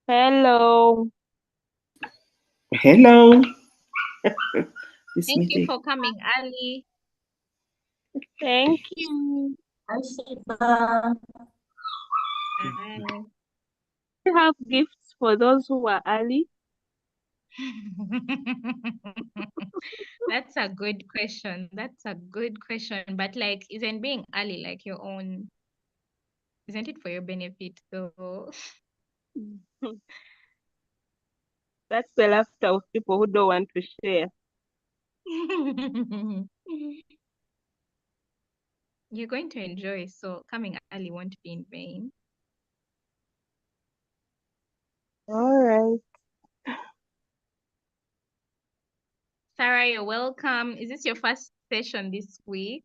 Hello. Hello. This Thank you meeting. for coming, Ali. Thank you. Hi, Shiva. Hi. We have gifts for those who are early. That's a good question. That's a good question. But like, isn't being Ali like your own, isn't it for your benefit? So That's the laughter of people who don't want to share. you're going to enjoy. So coming early won't be in vain. All right. Sarah, you're welcome. Is this your first session this week?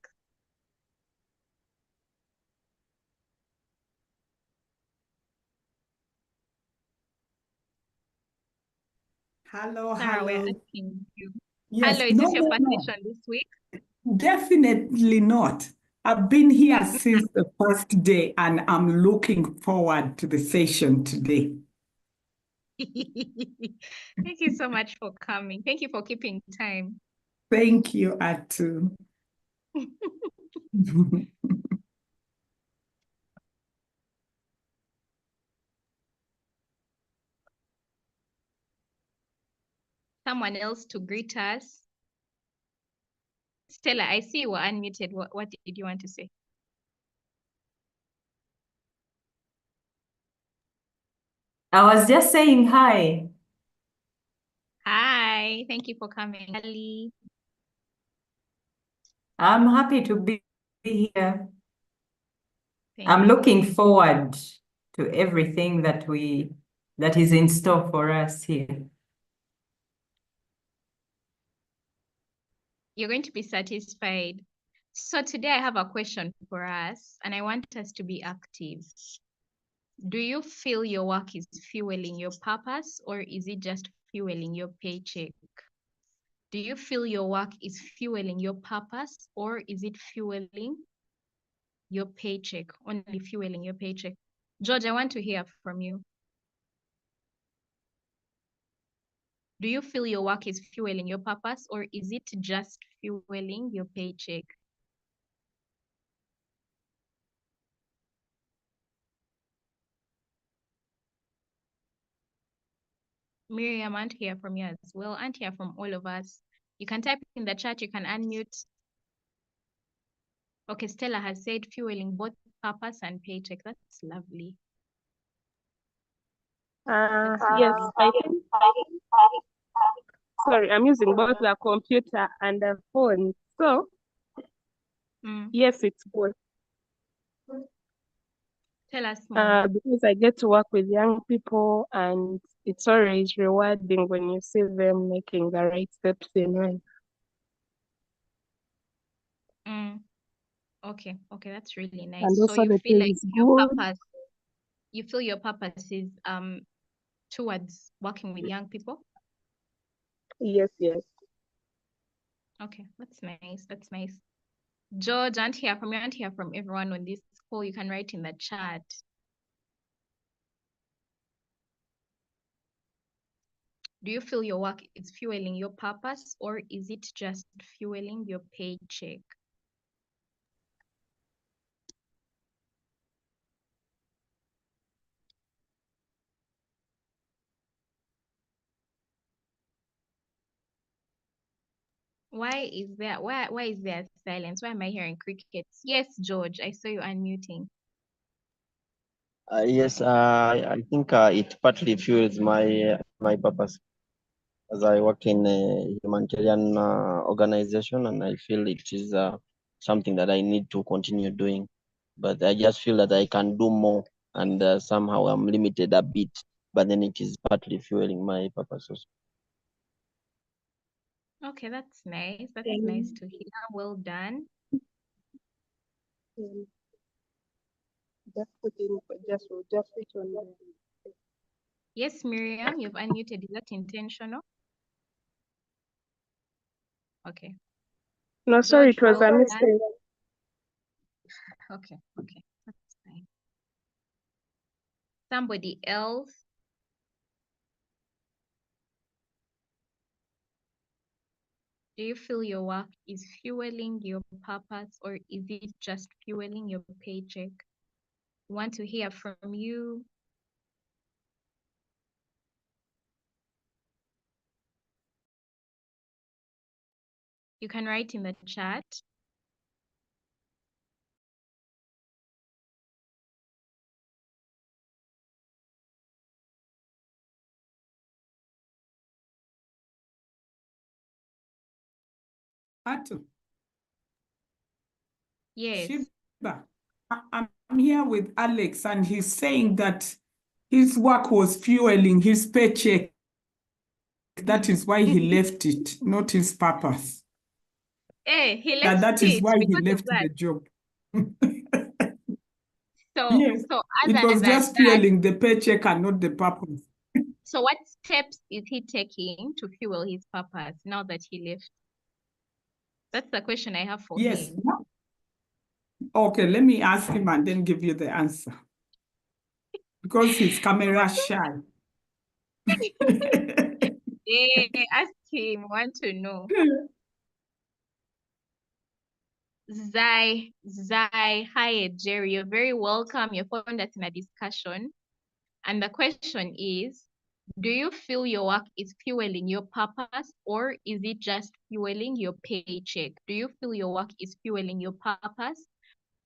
Hello, Sarah, we're hello. asking you. Yes, Hello, is no, this your no, first no. session this week? Definitely not. I've been here since the first day and I'm looking forward to the session today. Thank you so much for coming. Thank you for keeping time. Thank you, Atu. Someone else to greet us. Stella, I see you were unmuted. What did you want to say? I was just saying hi. Hi, thank you for coming, Ali. I'm happy to be here. I'm Thank looking you. forward to everything that is in store for us here. You're going to be satisfied. So today I have a question for us, and I want us to be active. Do you feel your work is fueling your purpose, or is it just fueling your paycheck? Do you feel your work is fueling your purpose, or is it fueling your paycheck, only fueling your paycheck? George, I want to hear from you. Do you feel your work is fueling your purpose, or is it just fueling your paycheck? Miriam, I want to hear from you as well. I want to hear from all of us. You can type in the chat, you can unmute. Okay, Stella has said fueling both purpose and paycheck. That's lovely. Yes, I think. Sorry, I'm using both the computer and the phone. So, yes, it's both. Tell us more. Because I get to work with young people, and it's always rewarding when you see them making the right steps in life. Okay, that's really nice. And So also you the feel pay like is your good. purpose, you feel your purpose is towards working with young people? Yes. Okay, that's nice. That's nice. George, I want to hear from you. I want to hear from everyone on this call. You can write in the chat. Do you feel your work is fueling your purpose, or is it just fueling your paycheck? Why is there silence? Why am I hearing crickets? Yes, George, I saw you unmuting. Yes, I think it partly fuels my purpose, as I work in a humanitarian organization, and I feel it is something that I need to continue doing. But I just feel that I can do more, and somehow I'm limited a bit. But then it is partly fueling my purpose also. Okay, that's nice. That's nice to hear. Well done. Just put it on there. Yes, Miriam, you've unmuted. Is that intentional? Okay. No, sorry, it George, was a well mistake. done. Okay, that's fine. Somebody else? Do you feel your work is fueling your purpose or is it just fueling your paycheck? Want to hear from you. You can write in the chat. Atu, Yes. Shiba, I'm here with Alex, and he's saying that his work was fueling his paycheck. That is why he left it, not his purpose. Hey, he left That is it why he because of left that. the job. So, Yes, so it other was than just that, fueling the paycheck and not the purpose. so what steps is he taking to fuel his purpose now that he left? That's the question I have for Yes. him. Okay, let me ask him and then give you the answer. Because he's camera shy. Yeah, ask him, want to know. Zai, hi Jerry, you're very welcome. You found us in a discussion. And the question is, do you feel your work is fueling your purpose or is it just fueling your paycheck? Do you feel your work is fueling your purpose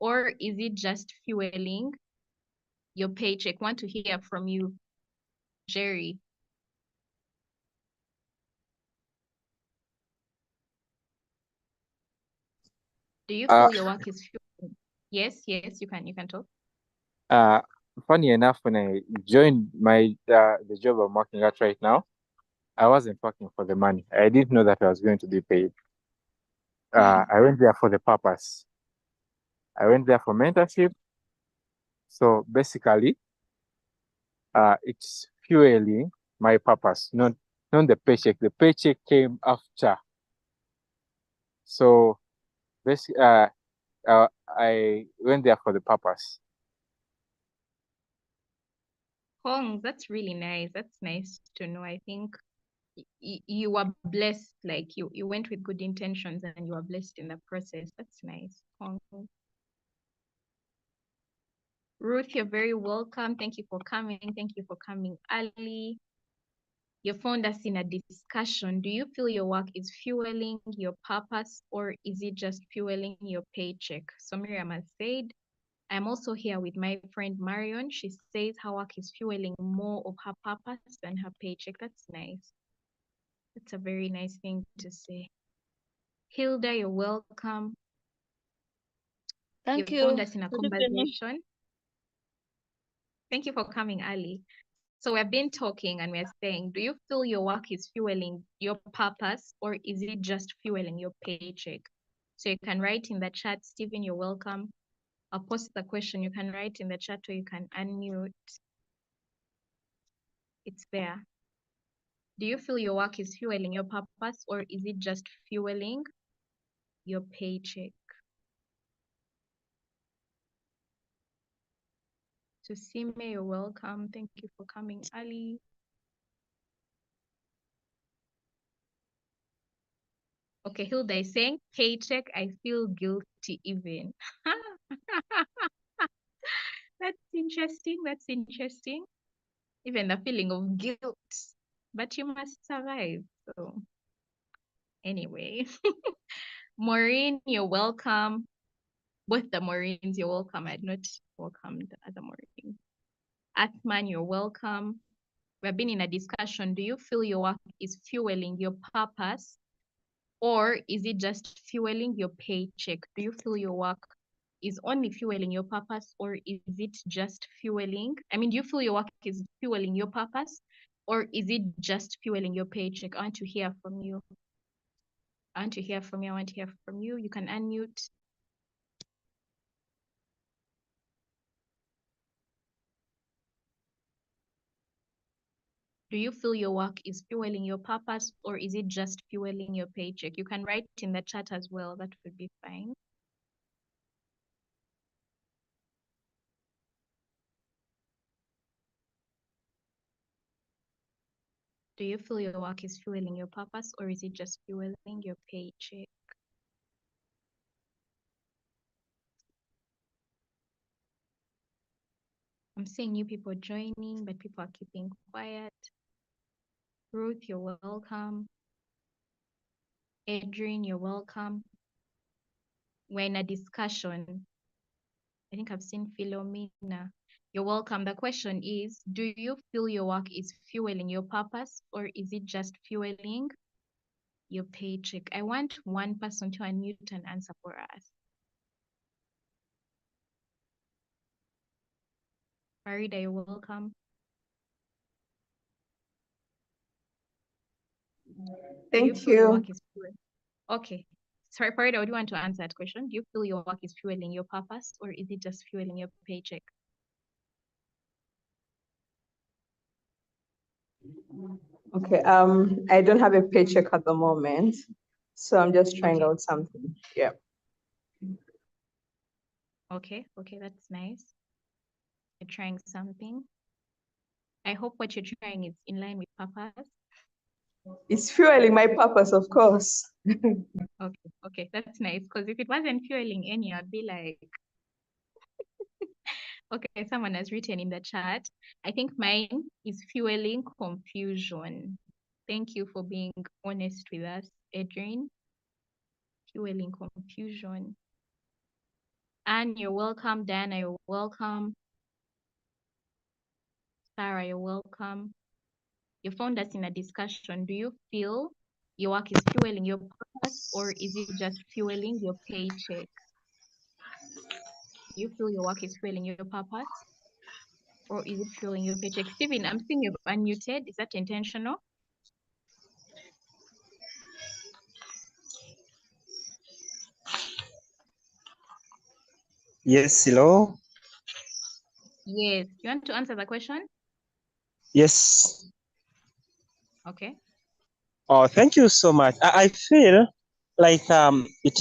or is it just fueling your paycheck? Want to hear from you, Jerry. Do you feel your work is fueling? Yes, you can talk. Funny enough, when I joined the job I'm working at right now, I wasn't working for the money. I didn't know that I was going to be paid. I went there for the purpose. I went there for mentorship. So basically, it's fueling my purpose, not the paycheck. The paycheck came after. So basically, I went there for the purpose. Hong, that's really nice. That's nice to know. I think you were blessed, like you went with good intentions and you were blessed in the process. That's nice. Hong. Ruth, you're very welcome. Thank you for coming. Thank you for coming early. You found us in a discussion. Do you feel your work is fueling your purpose or is it just fueling your paycheck? So Miriam has said, I'm also here with my friend Marion. She says her work is fueling more of her purpose than her paycheck. That's nice. That's a very nice thing to say. Hilda, you're welcome. Thank You found you. us in a Good evening. conversation. Thank you for coming, Ali. So we've been talking and we're saying, do you feel your work is fueling your purpose or is it just fueling your paycheck? So you can write in the chat. Stephen, you're welcome. I'll post the question. You can write in the chat or you can unmute. It's there. Do you feel your work is fueling your purpose or is it just fueling your paycheck? To Sime, you're welcome. Thank you for coming, Ali. Okay, Hilda is saying, paycheck, I feel guilty even. That's interesting. That's interesting. Even the feeling of guilt, but you must survive. So anyway, Maureen, you're welcome. Both the Maureen's, you're welcome. I'd not welcome the other Maureen. Athman, you're welcome. We've been in a discussion. Do you feel your work is fueling your purpose or is it just fueling your paycheck? Do you feel your work is only fueling your purpose or is it just fueling? I mean, do you feel your work is fueling your purpose or is it just fueling your paycheck? I want to hear from you. I want to hear from you. I want to hear from you. You can unmute. Do you feel your work is fueling your purpose or is it just fueling your paycheck? You can write in the chat as well. That would be fine. Do you feel your work is fueling your purpose, or is it just fueling your paycheck? I'm seeing new people joining, but people are keeping quiet. Ruth, you're welcome. Adrian, you're welcome. We're in a discussion. I think I've seen Philomena. You're welcome. The question is, do you feel your work is fueling your purpose, or is it just fueling your paycheck? I want one person to unmute and answer for us. Farida, you're welcome. Do you Thank feel your you. work is fueling? Okay. Sorry, Farida, would you want to answer that question? Do you feel your work is fueling your purpose, or is it just fueling your paycheck? Okay, I don't have a paycheck at the moment, so I'm just trying Okay. out something. Yeah. Okay, that's nice. You're trying something. I hope what you're trying is in line with purpose. It's fueling my purpose, of course. Okay, that's nice. Because if it wasn't fueling any, I'd be like, okay, someone has written in the chat. I think mine is fueling confusion. Thank you for being honest with us, Adrian. Fueling confusion. Anne, you're welcome. Diana, you're welcome. Sarah, you're welcome. You found us in a discussion. Do you feel your work is fueling your purpose, or is it just fueling your paycheck? Do you feel your work is fueling your purpose, or is it fueling your paycheck? Stephen, I'm seeing you've unmuted. Is that intentional? Yes, hello. Yes. You want to answer the question? Yes. Okay. Oh, thank you so much. I feel like it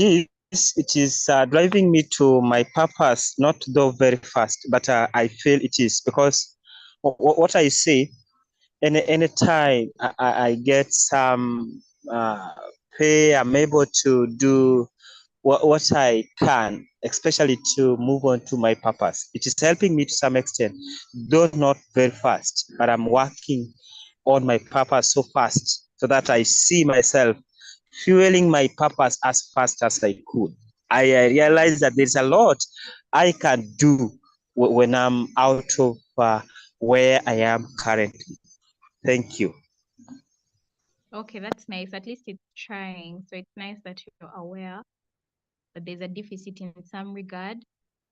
is driving me to my purpose, not though very fast, but I feel it is because what I say, any time I get some pay, I'm able to do what I can, especially to move on to my purpose. It is helping me to some extent, though not very fast, but I'm working on my purpose so fast so that I see myself fueling my purpose as fast as I could. I realize that there's a lot I can do when I'm out of where I am currently. Thank you. Okay, that's nice. At least it's trying. So it's nice that you're aware that there's a deficit in some regard.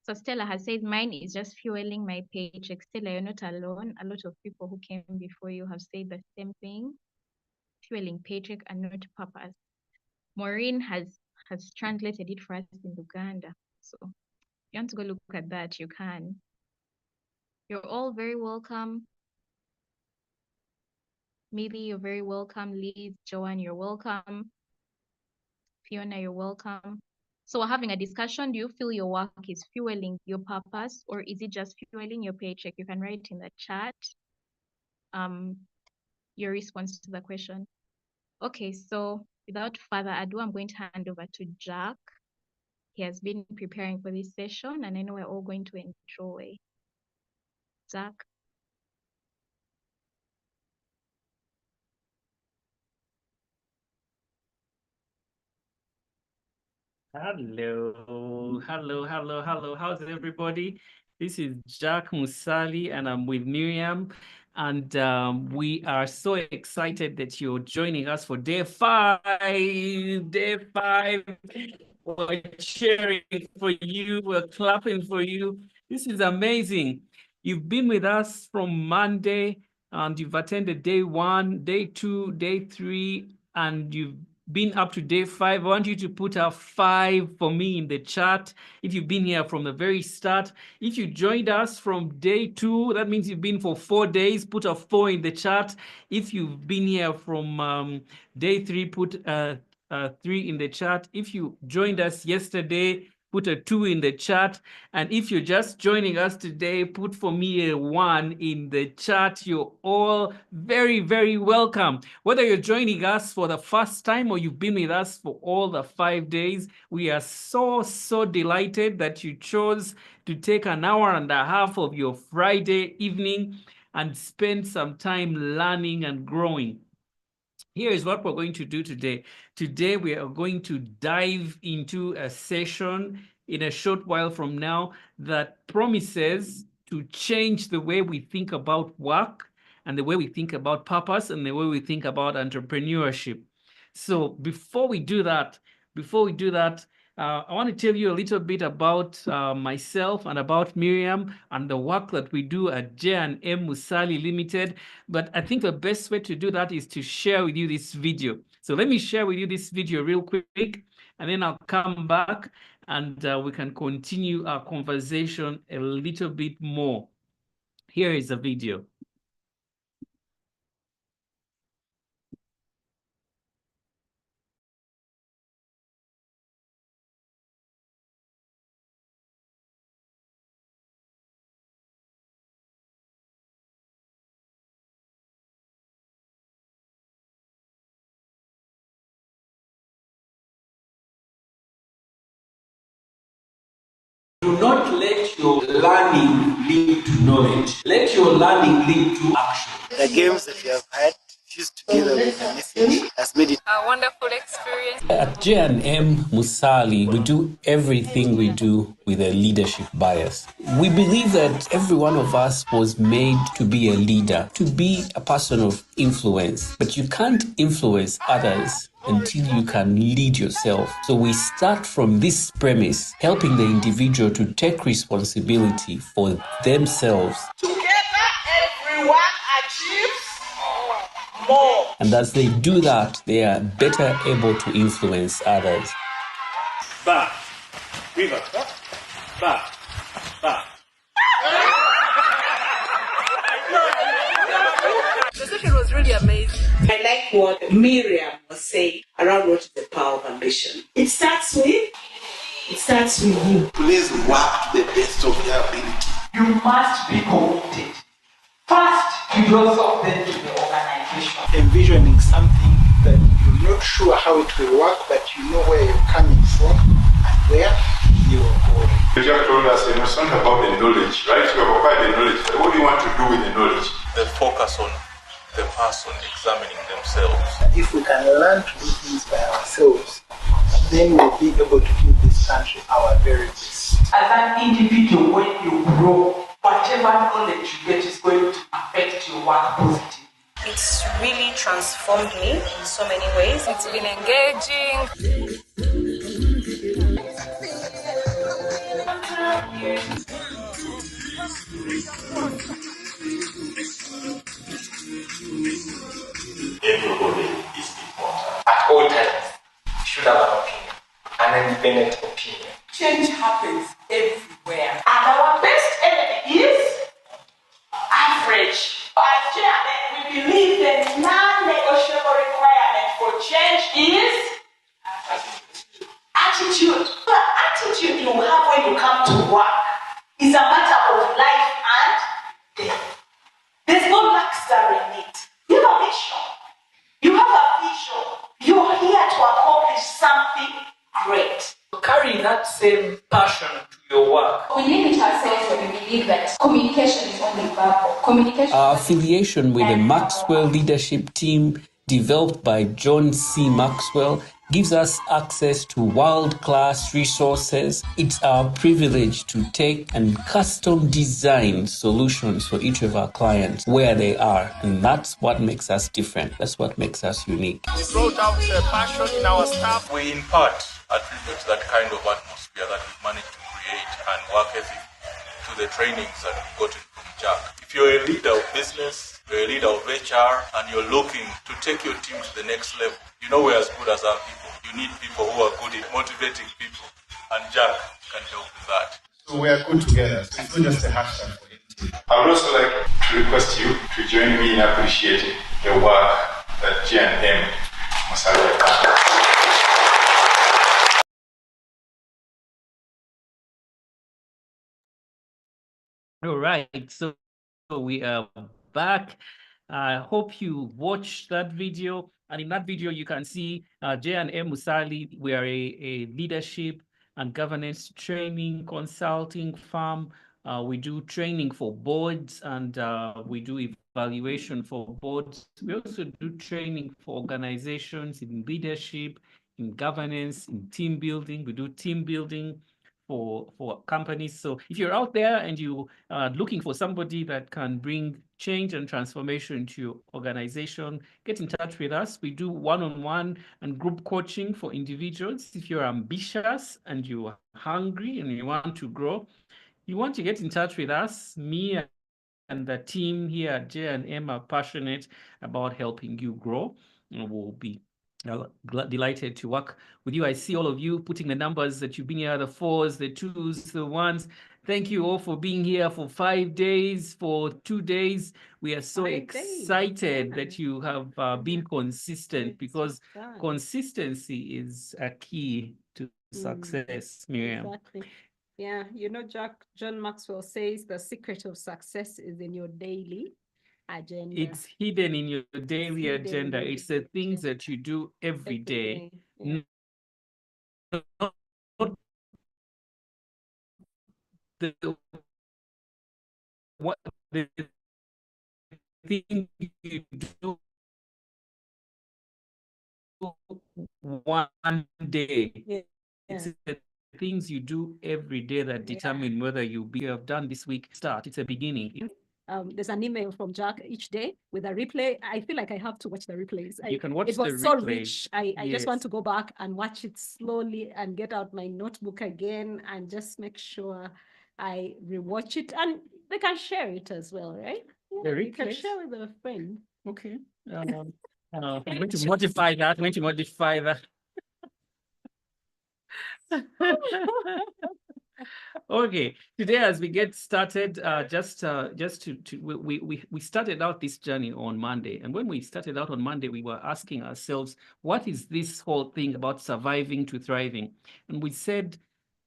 So Stella has said mine is just fueling my paycheck. Stella, you're not alone. A lot of people who came before you have said the same thing. Fueling paycheck and not purpose. Maureen has translated it for us in Uganda. So if you want to go look at that, you can. You're all very welcome. Millie, you're very welcome. Liz, Joanne, you're welcome. Fiona, you're welcome. So we're having a discussion. Do you feel your work is fueling your purpose, or is it just fueling your paycheck? You can write in the chat your response to the question. Okay, so without further ado, I'm going to hand over to Jack. He has been preparing for this session, and I know we're all going to enjoy. Jack. Hello. How's everybody? This is Jack Musali, and I'm with Miriam. And we are so excited that you're joining us for day 5. Day 5. We're cheering for you. We're clapping for you. This is amazing. You've been with us from Monday, and you've attended day 1, day 2, day 3, and you've been up to day 5. I want you to put a 5 for me in the chat if you've been here from the very start. If you joined us from day 2, that means you've been for 4 days. Put a 4 in the chat. If you've been here from day 3, put 3 in the chat. If you joined us yesterday, put a 2 in the chat. And if you're just joining us today, put for me a 1 in the chat. You're all very, very welcome. Whether you're joining us for the first time or you've been with us for all the 5 days, we are so delighted that you chose to take an hour and a half of your Friday evening and spend some time learning and growing. Here is what we're going to do today. Today, we are going to dive into a session in a short while from now that promises to change the way we think about work and the way we think about purpose and the way we think about entrepreneurship. So before we do that, I want to tell you a little bit about myself and about Miriam and the work that we do at J&M Musali Limited. But I think the best way to do that is to share with you this video. So let me share with you this video real quick, and then I'll come back and we can continue our conversation a little bit more. Here is a video. Do not let your learning lead to knowledge. Let your learning lead to action. The games that you have had fused together with the message has made it a wonderful experience. At J&M Musali, we do everything we do with a leadership bias. We believe that every one of us was made to be a leader, to be a person of influence. But you can't influence others until you can lead yourself. So we start from this premise, helping the individual to take responsibility for themselves. Together, everyone achieves more. And as they do that, they are better able to influence others. Back, river, back. The session was really amazing. I like what Miriam was saying around what is the power of ambition. It starts with you. Please work to the best of your ability. You must be committed. First to yourself, then to the organization. Envisioning something that you're not sure how it will work, but you know where you're coming from and where you're going. You just told us, it's not about the knowledge, right? You have acquired the knowledge, but what do you want to do with the knowledge? The focus on the person examining themselves. If we can learn to do things by ourselves, then we'll be able to give this country our very best. As an individual, when you grow, whatever knowledge you get is going to affect your work positively. It's really transformed me in so many ways. It's been engaging. Everybody is important. At all times, you should have an opinion, an independent opinion. Change happens everywhere. And our best enemy is average. As J&M, we believe the non-negotiable requirement for change is attitude. The attitude you have when you come to work is a matter of life and death. There's no luxury in it. You have a vision. You have a vision. You're here to accomplish something great. Carry that same passion to your work. We limit ourselves when we believe that communication is only verbal. Communication. Our affiliation with the Maxwell Leadership Team, developed by John C. Maxwell, gives us access to world-class resources. It's our privilege to take and custom design solutions for each of our clients where they are. And that's what makes us different. That's what makes us unique. We brought out the passion in our staff. We in part attribute that kind of atmosphere that we've managed to create and work ethic to the trainings that we've gotten from Jack. If you're a leader of business, you're a leader of HR, and you're looking to take your team to the next level, you know we're as good as our people. You need people who are good at motivating people, and Jack can help with that. So we are good together. So it's not just a hashtag for anything. I would also like to request you to join me in appreciating the work that J&M Musali has done. All right, so we are back. I hope you watched that video. And in that video, you can see J&M Musali. We are a leadership and governance training consulting firm. We do training for boards and we do evaluation for boards. We also do training for organizations in leadership, in governance, in team building. We do team building for companies. So if you're out there and you are looking for somebody that can bring change and transformation to your organization, get in touch with us. We do one-on-one and group coaching for individuals. If you're ambitious and you're hungry and you want to grow, you want to get in touch with us. Me and the team here at J&M are passionate about helping you grow, and we'll be delighted to work with you. I see all of you putting the numbers that you've been here, the 4s, the 2s, the 1s. Thank you all for being here for 5 days, for 2 days. We are so excited that you have been consistent, because consistency is a key to success, Miriam. Exactly. Yeah, you know, John Maxwell says the secret of success is in your daily agenda. It's hidden in your daily agenda. It's the things that you do every day. Yeah. Not the thing you do one day. Yeah. It's the things you do every day that determine whether you have done this week. It's a beginning. There's an email from Jack each day with a replay. I feel like I have to watch the replays. You can watch it was the so replay. rich. I just want to go back and watch it slowly and get out my notebook again and just make sure I rewatch it. And they can share it as well, right? The You can replays? share with a friend. Okay. I'm going to modify that. I'm going to modify that. Okay, today as we get started, we started out this journey on Monday, and when we started out on Monday, we were asking ourselves, what is this whole thing about surviving to thriving? And we said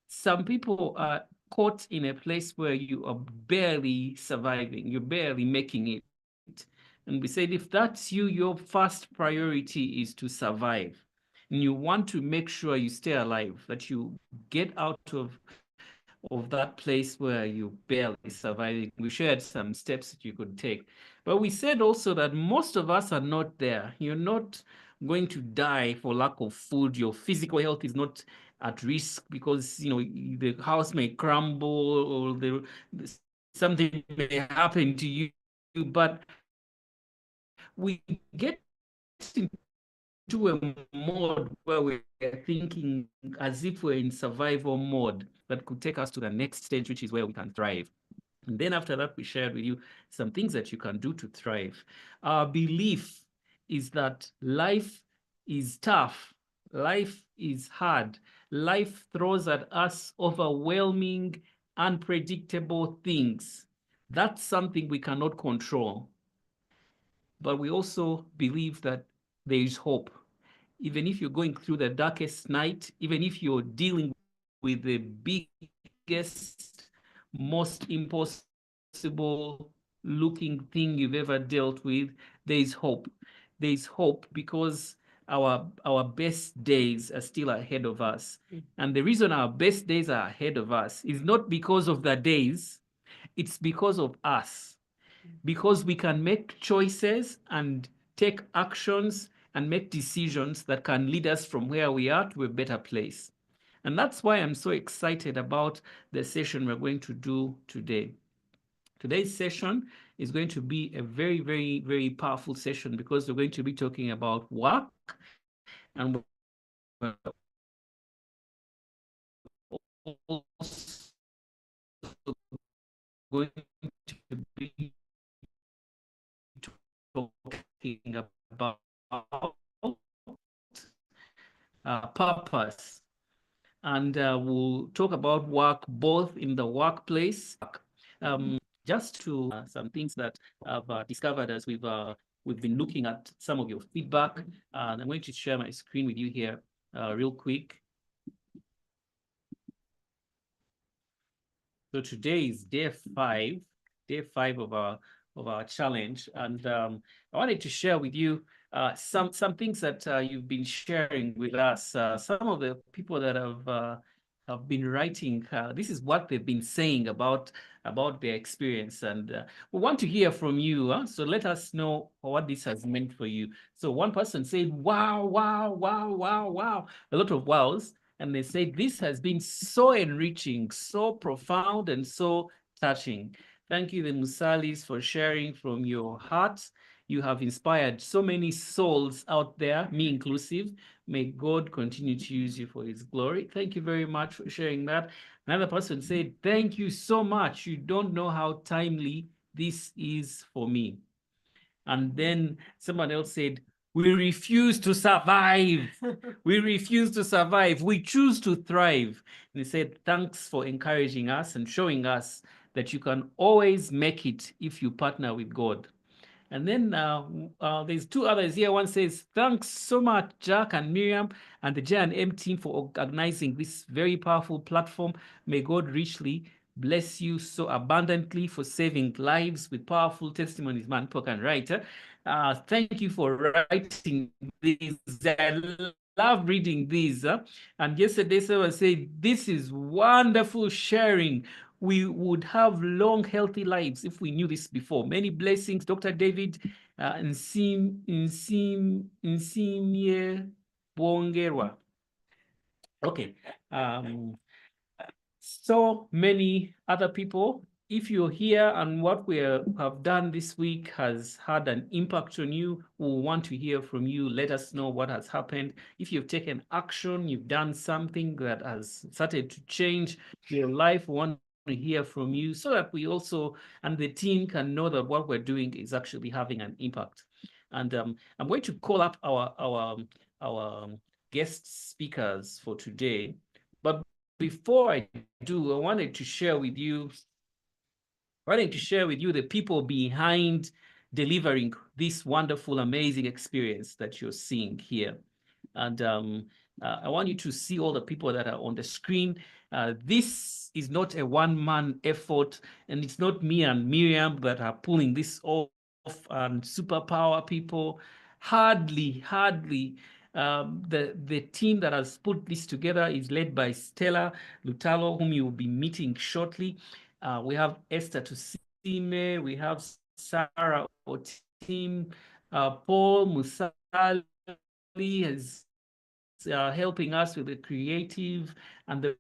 some people are caught in a place where you are barely surviving, you're barely making it. And we said, if that's you, your first priority is to survive. And you want to make sure you stay alive, that you get out of that place where you barely surviving. We shared some steps that you could take. But we said also that most of us are not there. You're not going to die for lack of food. Your physical health is not at risk because, you know, the house may crumble or something may happen to you. But we get into a mode where we're thinking as if we're in survival mode that could take us to the next stage, which is where we can thrive. And then after that, we shared with you some things that you can do to thrive. Our belief is that life is tough. Life is hard. Life throws at us overwhelming, unpredictable things. That's something we cannot control. But we also believe that there is hope. Even if you're going through the darkest night, even if you're dealing with the biggest, most impossible looking thing you've ever dealt with, there is hope. There is hope because our best days are still ahead of us. And the reason our best days are ahead of us is not because of the days, it's because of us. Because we can make choices and take actions and make decisions that can lead us from where we are to a better place. And that's why I'm so excited about the session we're going to do today. Today's session is going to be a very, very, very powerful session because we're going to be talking about work, and we're also going to be talking about purpose. And we'll talk about work both in the workplace. Just to some things that I've discovered as we've been looking at some of your feedback. And I'm going to share my screen with you here real quick. So today is day five of our challenge, and I wanted to share with you some things that you've been sharing with us. Some of the people that have been writing. This is what they've been saying about their experience, and we want to hear from you. So let us know what this has meant for you. So one person said, "Wow, wow, wow, wow, wow!" A lot of wows. And they say, this has been so enriching, so profound, and so touching. Thank you, the Musalis, for sharing from your hearts. You have inspired so many souls out there, me inclusive. May God continue to use you for his glory. Thank you very much for sharing that. Another person said, thank you so much. You don't know how timely this is for me. And then someone else said, we refuse to survive. We refuse to survive. We choose to thrive. And he said, thanks for encouraging us and showing us that you can always make it if you partner with God. And then there's two others here. One says, thanks so much, Jack and Miriam and the J&M team for organizing this very powerful platform. May God richly bless you so abundantly for saving lives with powerful testimonies. Man, people can write. Thank you for writing these. I love reading these. And yesterday, someone said, this is wonderful sharing. We would have long, healthy lives if we knew this before. Many blessings, Dr. David Nsimye Bongerwa. Okay. So many other people. If you're here and what we have done this week has had an impact on you, we want to hear from you. Let us know what has happened. If you've taken action, you've done something that has started to change your life, we want to hear from you so that we also, and the team can know that what we're doing is actually having an impact. And I'm going to call up our guest speakers for today. But before I do, I wanted to share with you the people behind delivering this wonderful, amazing experience that you're seeing here. And I want you to see all the people that are on the screen. This is not a one-man effort, and it's not me and Miriam that are pulling this off and superpower people. Hardly. The team that has put this together is led by Stella Lutalo, whom you will be meeting shortly. We have Esther Tusime, we have Sarah Otim, Paul Musali is helping us with the creative and the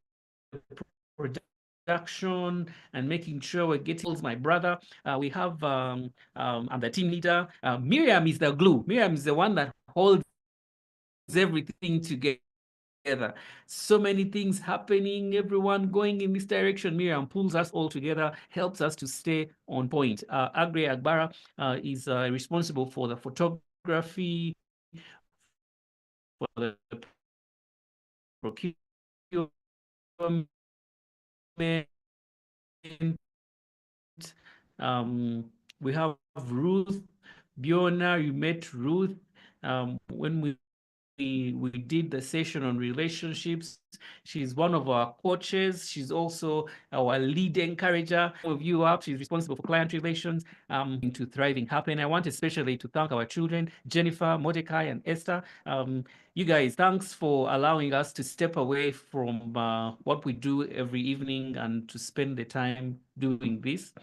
production and making sure we're getting my brother. We have I'm the team leader. Miriam is the glue. Miriam is the one that holds everything together. So many things happening, everyone going in this direction. Miriam pulls us all together, helps us to stay on point. Agri Agbara is responsible for the photography, for the procurement. We have Ruth Biona. You met Ruth when we did the session on relationships. She's one of our coaches. She's also our lead encourager. Of you up. She's responsible for client relations into Thriving Happen. I want especially to thank our children, Jennifer, Mordecai, and Esther. You guys, thanks for allowing us to step away from what we do every evening and to spend the time doing this.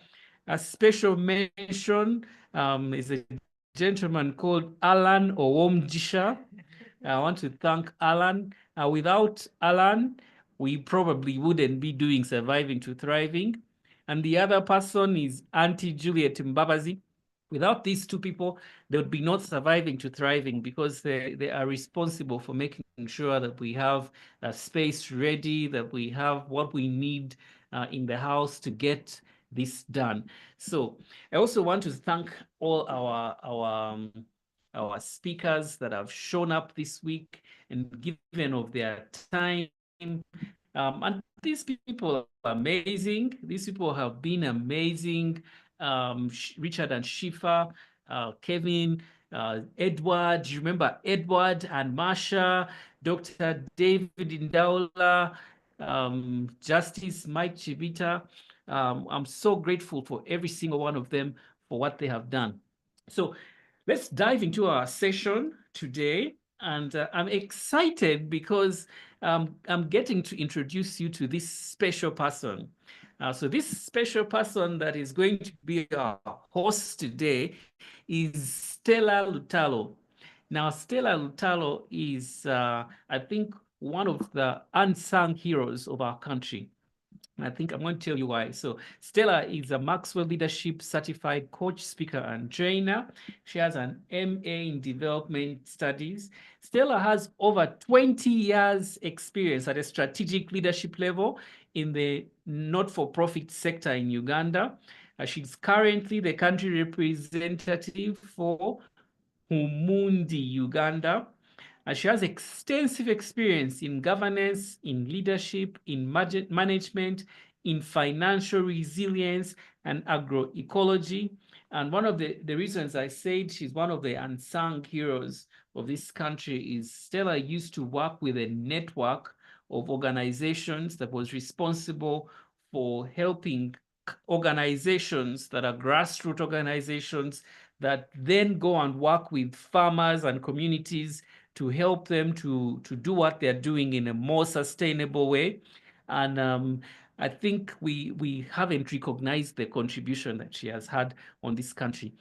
A special mention is a gentleman called Alan Owomjisha. I want to thank Alan. Without Alan, we probably wouldn't be doing Surviving to Thriving. And the other person is Auntie Juliet Mbabazi. Without these two people, they would be not Surviving to Thriving because they are responsible for making sure that we have a space ready, that we have what we need in the house to get this done. So I also want to thank all our speakers that have shown up this week and given of their time. And these people are amazing. These people have been amazing. Richard and Shifa, Kevin, Edward, you remember Edward and Marsha, Dr. David Indaula, Justice Mike Chibita, I'm so grateful for every single one of them for what they have done. So let's dive into our session today. And I'm excited because I'm getting to introduce you to this special person. So this special person that is going to be our host today is Stella Lutalo. Now, Stella Lutalo is, I think, one of the unsung heroes of our country. And I think I'm going to tell you why. So Stella is a Maxwell Leadership Certified Coach, Speaker, and Trainer. She has an MA in Development Studies. Stella has over 20 years experience at a strategic leadership level in the not-for-profit sector in Uganda. She's currently the country representative for Humundi, Uganda. She has extensive experience in governance, in leadership, in management, in financial resilience, and agroecology. And one of the reasons I said she's one of the unsung heroes of this country is Stella used to work with a network of organizations that was responsible for helping organizations that are grassroots organizations that then go and work with farmers and communities to help them to do what they're doing in a more sustainable way. And I think we haven't recognized the contribution that she has had on this country.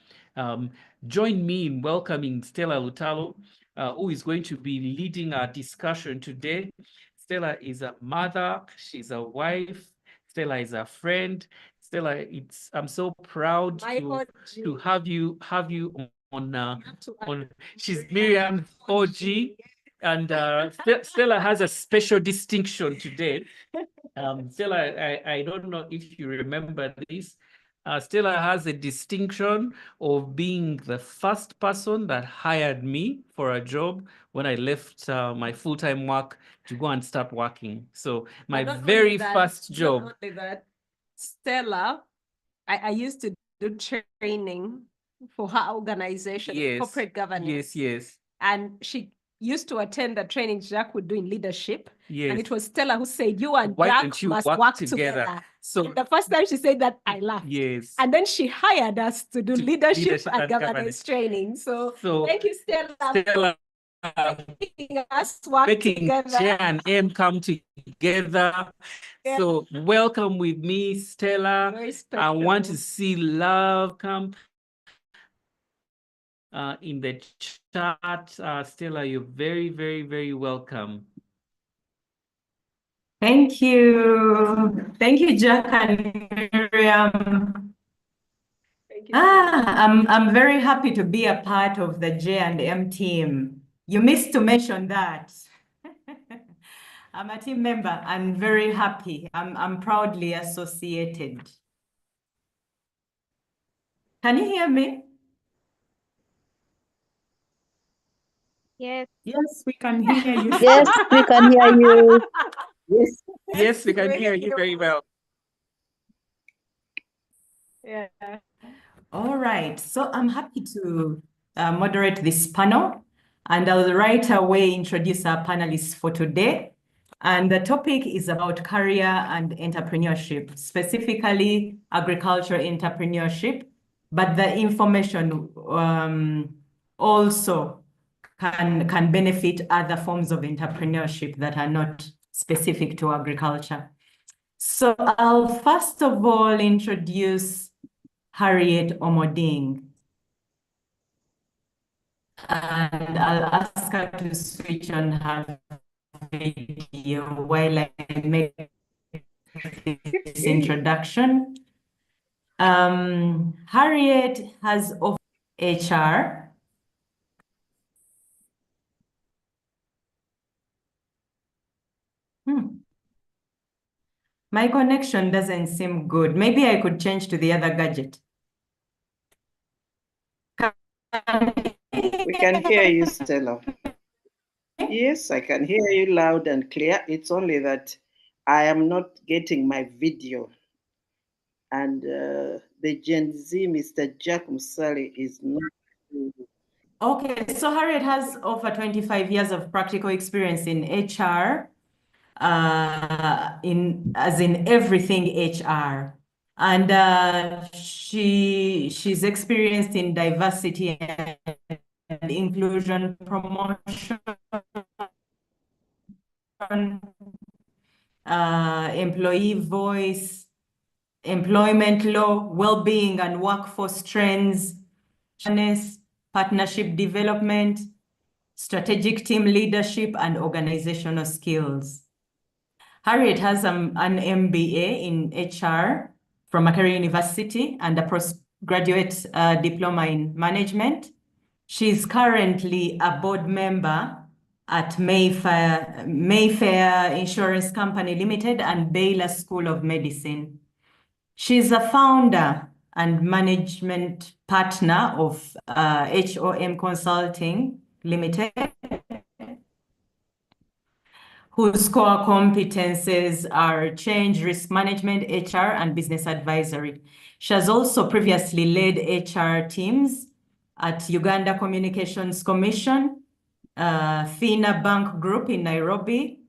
Join me in welcoming Stella Lutalo, who is going to be leading our discussion today. Stella is a mother, she's a wife, Stella is a friend. Stella, I'm so proud to have you on she's Miriam's OG, and Stella has a special distinction today. Stella, I don't know if you remember this. Stella has a distinction of being the first person that hired me for a job when I left my full-time work to go and start working. So my very first job. Not only that, Stella, I used to do training for her organization, Yes. corporate governance. Yes. And she used to attend the training Jack would do in leadership. Yes. And it was Stella who said, you and Why Jack don't you must work work together? together. So And the first time she said that, I laughed. yes. And then she hired us to do leadership and governance governance. training. So So thank you, Stella, Stella, making us work making together. Chair and M come together. Yeah. So welcome with me, Stella. Very I want to special. see love come in the chat. Stella, you're very, very, very welcome. Thank you. Thank you, Jack and Miriam. I'm very happy to be a part of the J&M team. You missed to mention that. I'm a team member and very happy. I'm proudly associated. Can you hear me? Yes. Yes, we can hear you. Yes, we can hear you. Yes. Yes, we can hear you very well. Yeah. All right, so I'm happy to moderate this panel, and I'll right away introduce our panelists for today. And the topic is about career and entrepreneurship, specifically agriculture entrepreneurship, but the information also can benefit other forms of entrepreneurship that are not specific to agriculture. So I'll first of all introduce Harriet Omoding. And I'll ask her to switch on her video while I make this introduction. Harriet has of HR. My connection doesn't seem good. Maybe I could change to the other gadget. We can hear you, Stella. Yes, I can hear you loud and clear. It's only that I am not getting my video. And the Gen Z, Mr. Jack Musali, is not. Okay, so Harriet has over 25 years of practical experience in HR, as in everything HR. And she's experienced in diversity and inclusion promotion, employee voice, employment law, well-being and workforce trends, partnership development, strategic team leadership, and organizational skills. Harriet has an MBA in HR from Makerere University and a postgraduate diploma in management. She's currently a board member at Mayfair Insurance Company Limited and Baylor School of Medicine. She's a founder and management partner of HOM Consulting Limited, whose core competences are change, risk management, HR, and business advisory. She has also previously led HR teams at Uganda Communications Commission, FINA Bank Group in Nairobi,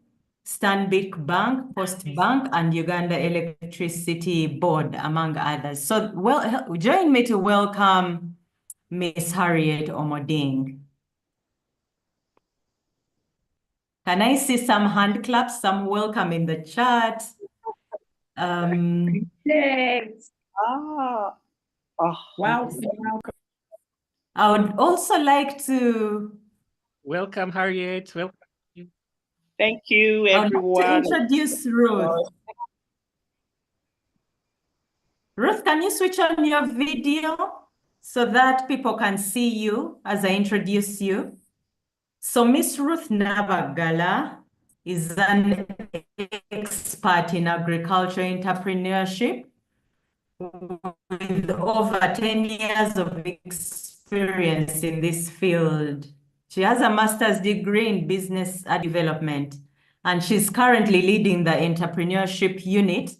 Stanbic Bank, Post Bank, and Uganda Electricity Board, among others. So join me to welcome Miss Harriet Omoding. Can I see some hand claps, some welcome in the chat? Yes. Wow. I would also like to welcome Harriet. Welcome. Thank you, everyone. I would like to introduce Ruth. Ruth, can you switch on your video so that people can see you as I introduce you? So Miss Ruth Nabagala is an expert in agriculture entrepreneurship with over 10 years of experience in this field. She has a master's degree in business development, and she's currently leading the entrepreneurship unit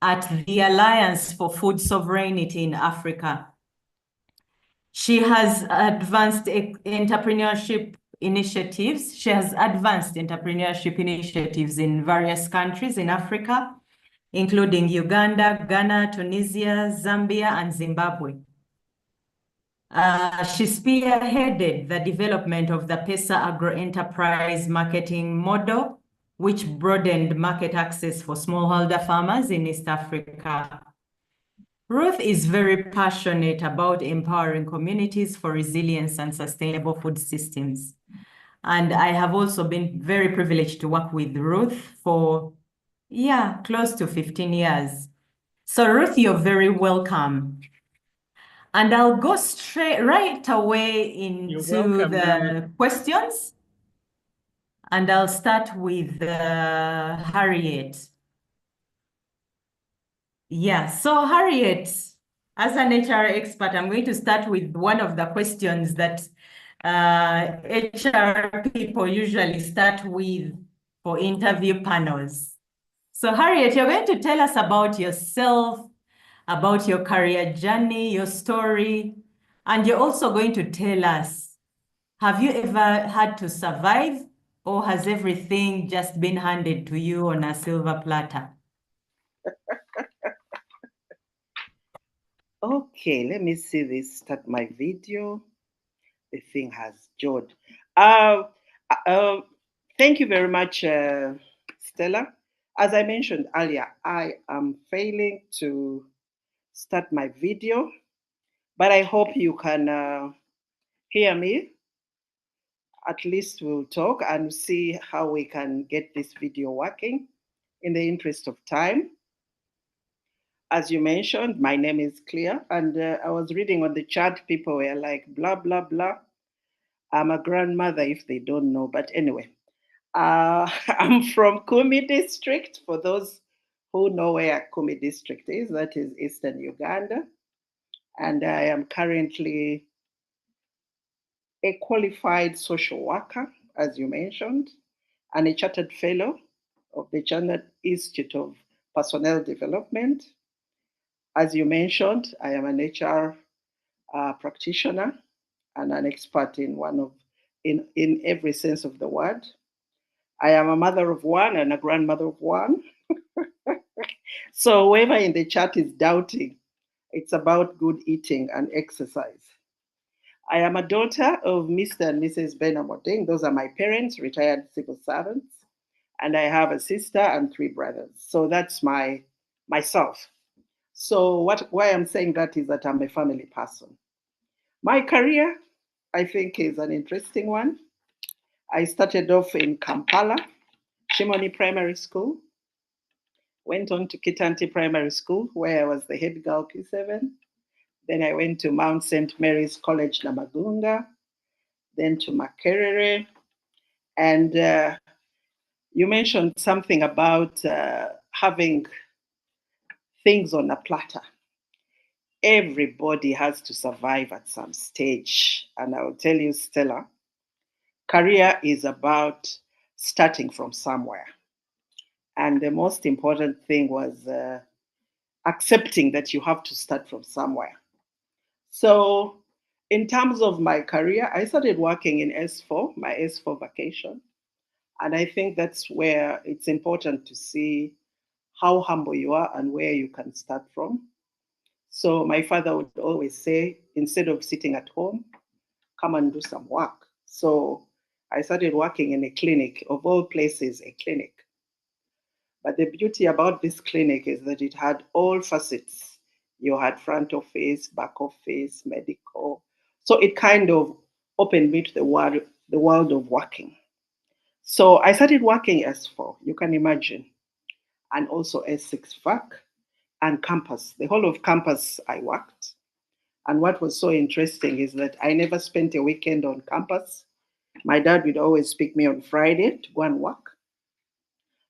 at the Alliance for Food Sovereignty in Africa. She has advanced entrepreneurship initiatives. She has advanced entrepreneurship initiatives in various countries in Africa, including Uganda, Ghana, Tunisia, Zambia, and Zimbabwe. She spearheaded the development of the PESA agro-enterprise marketing model, which broadened market access for smallholder farmers in East Africa. Ruth is very passionate about empowering communities for resilience and sustainable food systems. And I have also been very privileged to work with Ruth for, close to 15 years. So Ruth, you're very welcome. And I'll go right away into the questions. And I'll start with Harriet. Yeah, so Harriet, as an HR expert, I'm going to start with one of the questions that HR people usually start with for interview panels. So Harriet, you're going to tell us about yourself, about your career journey, your story, and you're also going to tell us, have you ever had to survive, or has everything just been handed to you on a silver platter? Okay, let me see this, start my video. The thing has joined. Thank you very much, Stella. As I mentioned earlier, I am failing to start my video, but I hope you can hear me. At least we'll talk and see how we can get this video working in the interest of time. As you mentioned, my name is Clear, and I was reading on the chat, people were like, blah, blah, blah. I'm a grandmother if they don't know, but anyway. I'm from Kumi district, for those who know where Kumi district is, that is Eastern Uganda. And I am currently a qualified social worker, as you mentioned, and a chartered fellow of the Uganda Institute of Personnel Development. As you mentioned, I am an HR practitioner and an expert in every sense of the word. I am a mother of one and a grandmother of one. So whoever in the chat is doubting, it's about good eating and exercise. I am a daughter of Mr. and Mrs. Benamoteng. Those are my parents, retired civil servants. And I have a sister and 3 brothers. So that's myself. So why I'm saying that is that I'm a family person. My career, I think, is an interesting one. I started off in Kampala, Shimoni Primary School. Went on to Kitanti Primary School, where I was the head girl P7. Then I went to Mount St. Mary's College, Namagunga. Then to Makerere. And you mentioned something about having things on a platter. Everybody has to survive at some stage. And I will tell you, Stella, career is about starting from somewhere. And the most important thing was accepting that you have to start from somewhere. So in terms of my career, I started working in S4, my S4 vacation. And I think that's where it's important to see how humble you are and where you can start from. So my father would always say, instead of sitting at home, come and do some work. So I started working in a clinic, of all places, a clinic. But the beauty about this clinic is that it had all facets. You had front office, back office, medical. So it kind of opened me to the world of working. So I started working S4, you can imagine, and also S6 VAC and campus. The whole of campus I worked. And what was so interesting is that I never spent a weekend on campus. My dad would always pick me on Friday to go and work.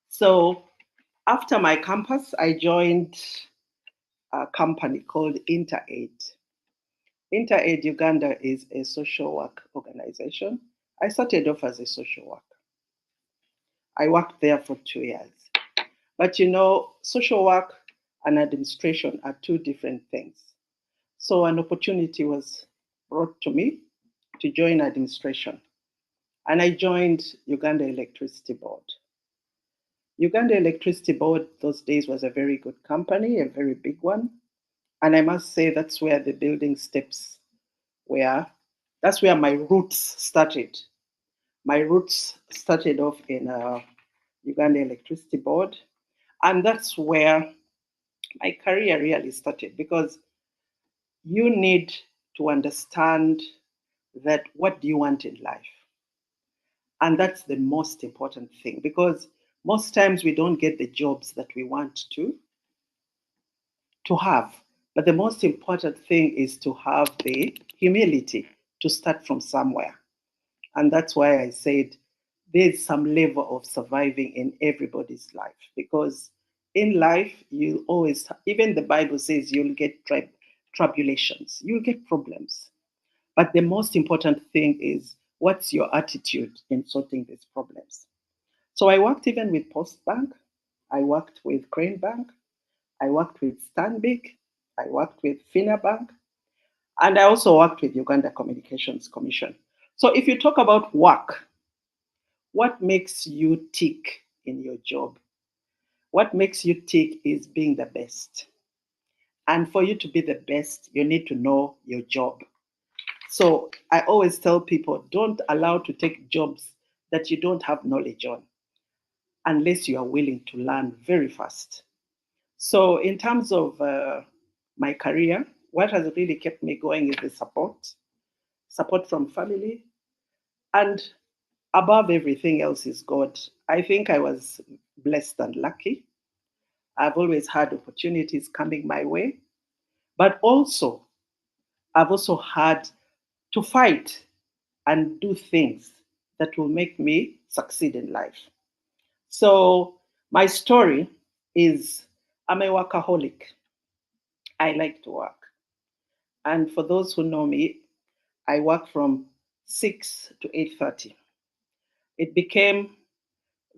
So after my campus, I joined a company called InterAid. InterAid Uganda is a social work organization. I started off as a social worker. I worked there for 2 years. But you know, social work and administration are 2 different things. So an opportunity was brought to me to join administration. And I joined Uganda Electricity Board. Uganda Electricity Board those days was a very good company, a very big one. And I must say that's where the building steps were. That's where my roots started. My roots started off in Uganda Electricity Board. And that's where my career really started, because you need to understand that what do you want in life? And that's the most important thing, because most times we don't get the jobs that we want to have. But the most important thing is to have the humility to start from somewhere. And that's why I said there's some level of surviving in everybody's life, because in life, you always, even the Bible says you'll get tribulations, you'll get problems. But the most important thing is, what's your attitude in sorting these problems? So I worked even with Postbank, I worked with Crane Bank, I worked with Stanbic, I worked with Finabank, and I also worked with Uganda Communications Commission. So if you talk about work, what makes you tick in your job? What makes you tick is being the best. And for you to be the best, you need to know your job. So I always tell people, don't allow to take jobs that you don't have knowledge on, unless you are willing to learn very fast. So in terms of my career, what has really kept me going is the support from family, and above everything else is God. I think I was blessed and lucky. I've always had opportunities coming my way, but also I've also had to fight and do things that will make me succeed in life. So my story is, I'm a workaholic. I like to work. And for those who know me, I work from 6 to 8:30. It became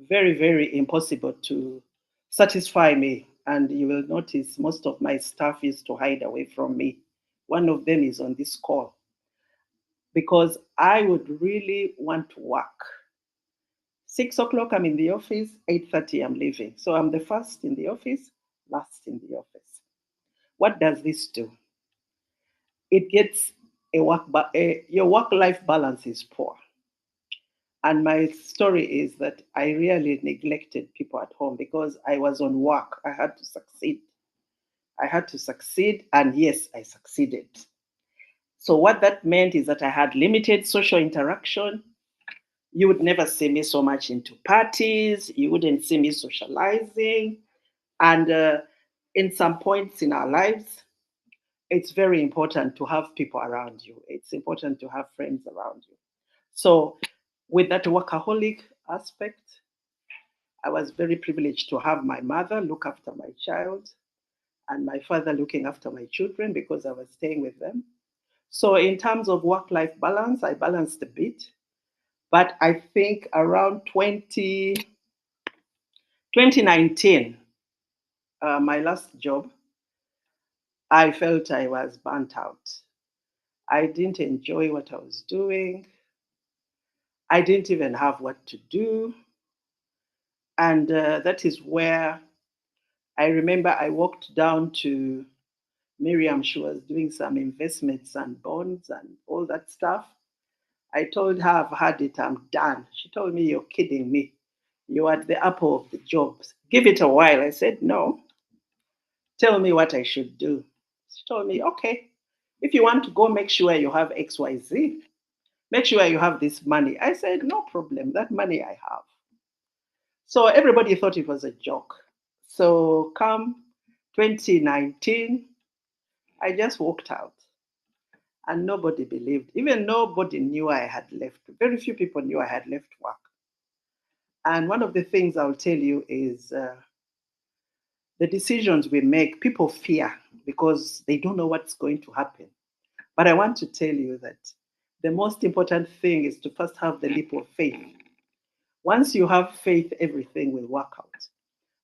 very, very impossible to satisfy me. And you will notice most of my staff used to hide away from me. One of them is on this call, because I would really want to work. 6 o'clock, I'm in the office, 8:30, I'm leaving. So I'm the first in the office, last in the office. What does this do? It gets your work-life balance is poor. And my story is that I really neglected people at home because I was on work. I had to succeed. And yes, I succeeded. So what that meant is that I had limited social interaction. You would never see me so much into parties. You wouldn't see me socializing. And in some points in our lives, it's very important to have people around you. It's important to have friends around you. So with that workaholic aspect, I was very privileged to have my mother look after my child and my father looking after my children because I was staying with them. So in terms of work-life balance, I balanced a bit. But I think around 2019, my last job, I felt I was burnt out. I didn't enjoy what I was doing. I didn't even have what to do. And that is where I remember I walked down to Miriam. She was doing some investments and bonds and all that stuff. I told her, I've had it, I'm done. She told me, you're kidding me. You're at the apple of the jobs. Give it a while. I said, no. Tell me what I should do. She told me, okay, if you want to go, make sure you have XYZ. Make sure you have this money. I said, no problem, that money I have. So everybody thought it was a joke. So come 2019, I just walked out and nobody believed. Even nobody knew I had left. Very few people knew I had left work. And one of the things I'll tell you is the decisions we make, people fear because they don't know what's going to happen. But I want to tell you that the most important thing is to first have the leap of faith. Once you have faith, everything will work out.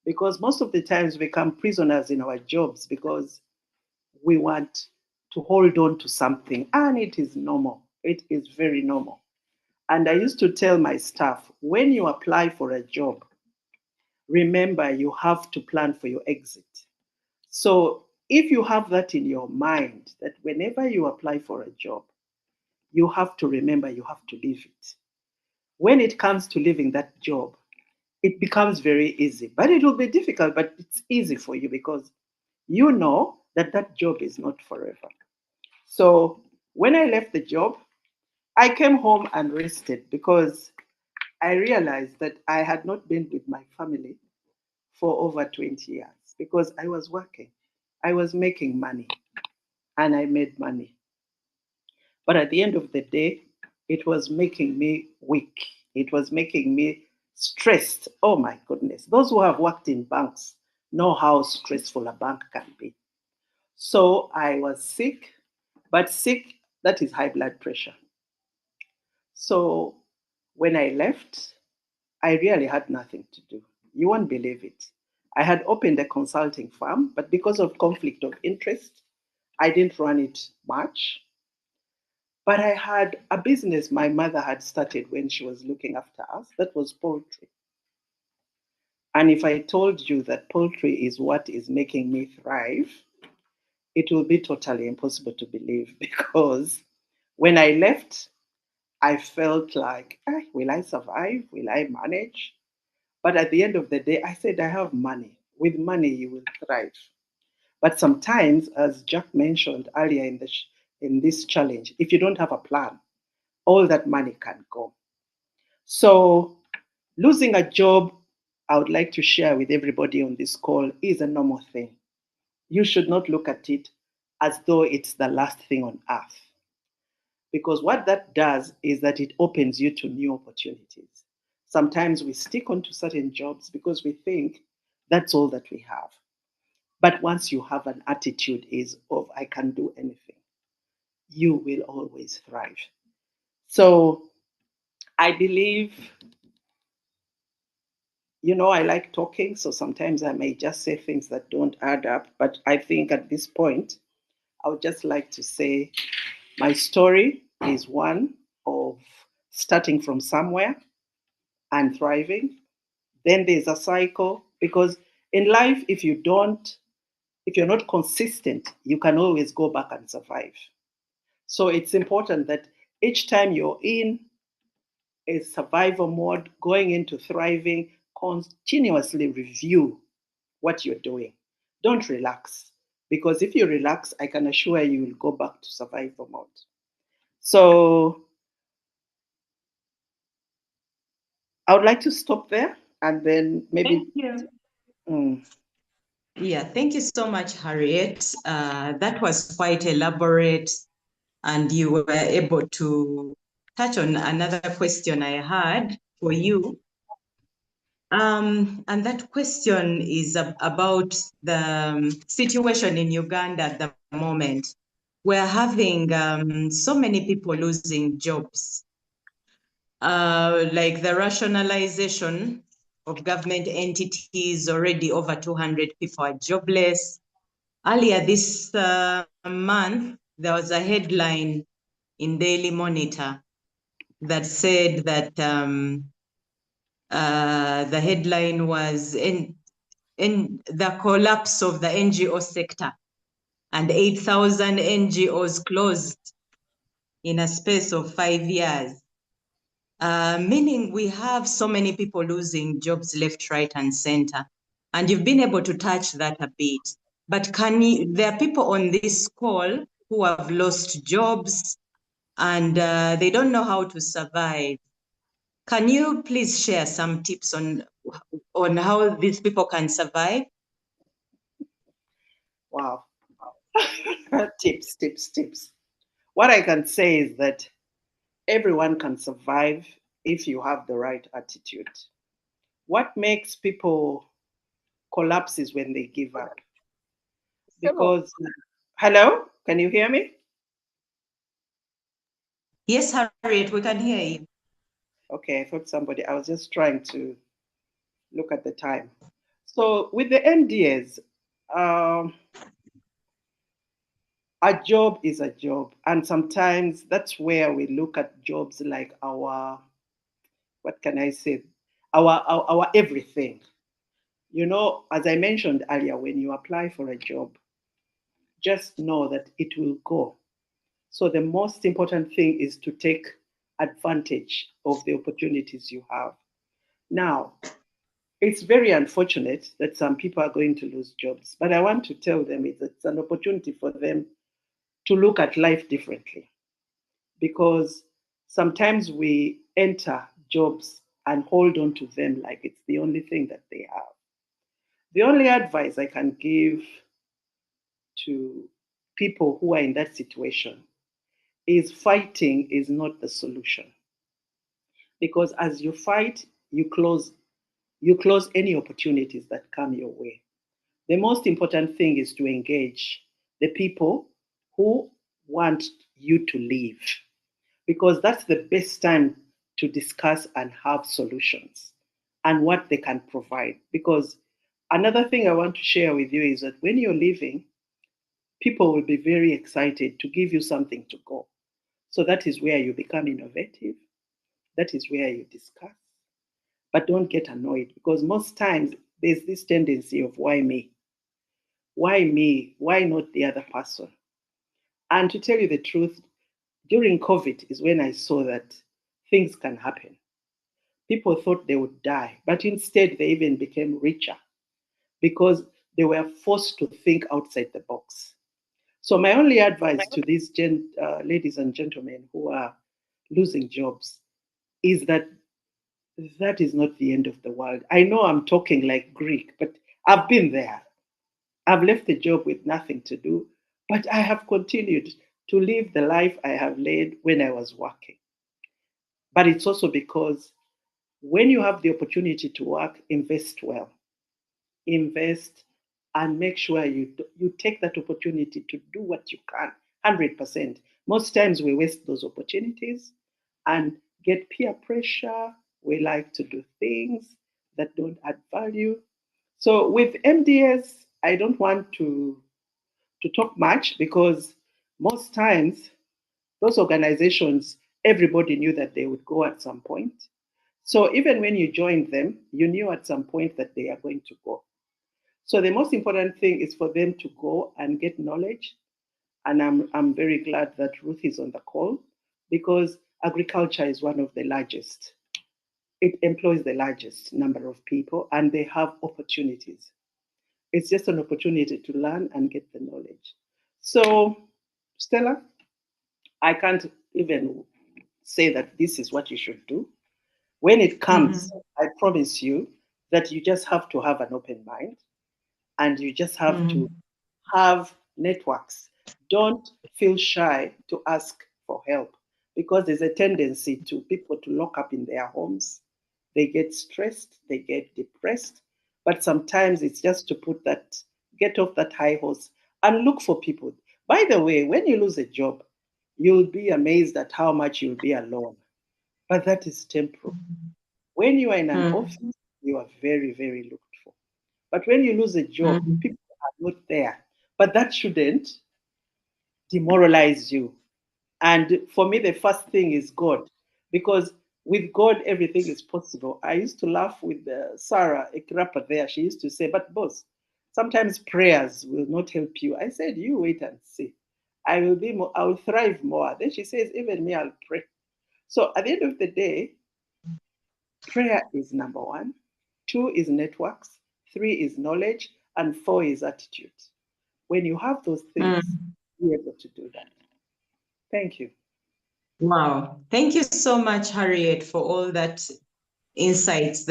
Because most of the times we become prisoners in our jobs because we want to hold on to something, and it is normal. It is very normal. And I used to tell my staff, when you apply for a job, remember you have to plan for your exit. So if you have that in your mind, that whenever you apply for a job, you have to remember you have to leave it. When it comes to leaving that job, it becomes very easy, but it will be difficult, but it's easy for you because you know that that job is not forever. So when I left the job, I came home and rested because I realized that I had not been with my family for over 20 years because I was working. I was making money and I made money. But at the end of the day, it was making me weak. It was making me stressed. Oh my goodness. Those who have worked in banks know how stressful a bank can be. So I was sick, but sick, that is high blood pressure. So when I left, I really had nothing to do. You won't believe it. I had opened a consulting firm, but because of conflict of interest, I didn't run it much. But I had a business my mother had started when she was looking after us. That was poultry. And if I told you that poultry is what is making me thrive, it will be totally impossible to believe because when I left, I felt like, will I survive? Will I manage? But at the end of the day, I said, I have money. With money, you will thrive. But sometimes, as Jack mentioned earlier in this challenge, if you don't have a plan, all that money can go. So losing a job, I would like to share with everybody on this call, is a normal thing. You should not look at it as though it's the last thing on earth. Because what that does is that it opens you to new opportunities. Sometimes we stick onto certain jobs because we think that's all that we have. But once you have an attitude of I can do anything, you will always thrive. So I believe, I like talking, so sometimes I may just say things that don't add up. But I think at this point, I would just like to say my story is one of starting from somewhere and thriving. Then there's a cycle because In life, if you're not consistent, you can always go back and survive. So it's important that each time you're in a survival mode, going into thriving, continuously review what you're doing. Don't relax, because if you relax, I can assure you will go back to survival mode. So I would like to stop there and then maybe. Thank you. Yeah, thank you so much, Harriet. That was quite elaborate, and you were able to touch on another question I had for you. And that question is about the situation in Uganda at the moment. We're having so many people losing jobs, like the rationalization of government entities. Already over 200 people are jobless. Earlier this month, there was a headline in Daily Monitor that said that the headline was in the collapse of the NGO sector, and 8,000 NGOs closed in a space of 5 years. Meaning we have so many people losing jobs left, right, and center. And you've been able to touch that a bit. But there are people on this call who have lost jobs and they don't know how to survive. Can you please share some tips on how these people can survive? Wow. Tips. What I can say is that everyone can survive if you have the right attitude. What makes people collapse is when they give up. Because, hello, can you hear me? Yes, Harriet, we can hear you. Okay, I thought I was just trying to look at the time. So with the MDAs, a job is a job. And sometimes that's where we look at jobs like our everything. You know, as I mentioned earlier, when you apply for a job, just know that it will go. So the most important thing is to take advantage of the opportunities you have. Now, it's very unfortunate that some people are going to lose jobs, but I want to tell them it's an opportunity for them to look at life differently, because sometimes we enter jobs and hold on to them like it's the only thing that they have. The only advice I can give to people who are in that situation is fighting is not the solution. Because as you fight, you close any opportunities that come your way. The most important thing is to engage the people who want you to leave, because that's the best time to discuss and have solutions and what they can provide. Because another thing I want to share with you is that when you're leaving, people will be very excited to give you something to go. So that is where you become innovative. That is where you discuss. But don't get annoyed, because most times there's this tendency of why me? Why me? Why not the other person? And to tell you the truth, during COVID is when I saw that things can happen. People thought they would die, but instead they even became richer because they were forced to think outside the box. So my only advice to these ladies and gentlemen who are losing jobs is that is not the end of the world. I know I'm talking like Greek, but I've been there. I've left the job with nothing to do, but I have continued to live the life I have led when I was working. But it's also because when you have the opportunity to work, invest well. Invest and make sure you take that opportunity to do what you can, 100%. Most times we waste those opportunities and get peer pressure. We like to do things that don't add value. So with MDAs, I don't want to talk much, because most times those organizations, everybody knew that they would go at some point. So even when you joined them, you knew at some point that they are going to go. So the most important thing is for them to go and get knowledge. And I'm very glad that Ruth is on the call, because agriculture is one of the largest. It employs the largest number of people, and they have opportunities. It's just an opportunity to learn and get the knowledge. So, Stella, I can't even say that this is what you should do. When it comes, I promise you that you just have to have an open mind, and you just have to have networks. Don't feel shy to ask for help, because there's a tendency to people to lock up in their homes. They get stressed, they get depressed, but sometimes it's just to get off that high horse and look for people. By the way, when you lose a job, you'll be amazed at how much you'll be alone, but that is temporal. When you are in an office, you are very, very looked for. But when you lose a job, people are not there. But that shouldn't demoralize you. And for me, the first thing is God, because with God, everything is possible. I used to laugh with Sarah, a rapper there. She used to say, but boss, sometimes prayers will not help you. I said, you wait and see. I will thrive more. Then she says, even me, I'll pray. So at the end of the day, prayer is number 1. 2 is networks. 3 is knowledge. And 4 is attitude. When you have those things, you're able to do that. Thank you. Wow. Thank you so much, Harriet, for all those insights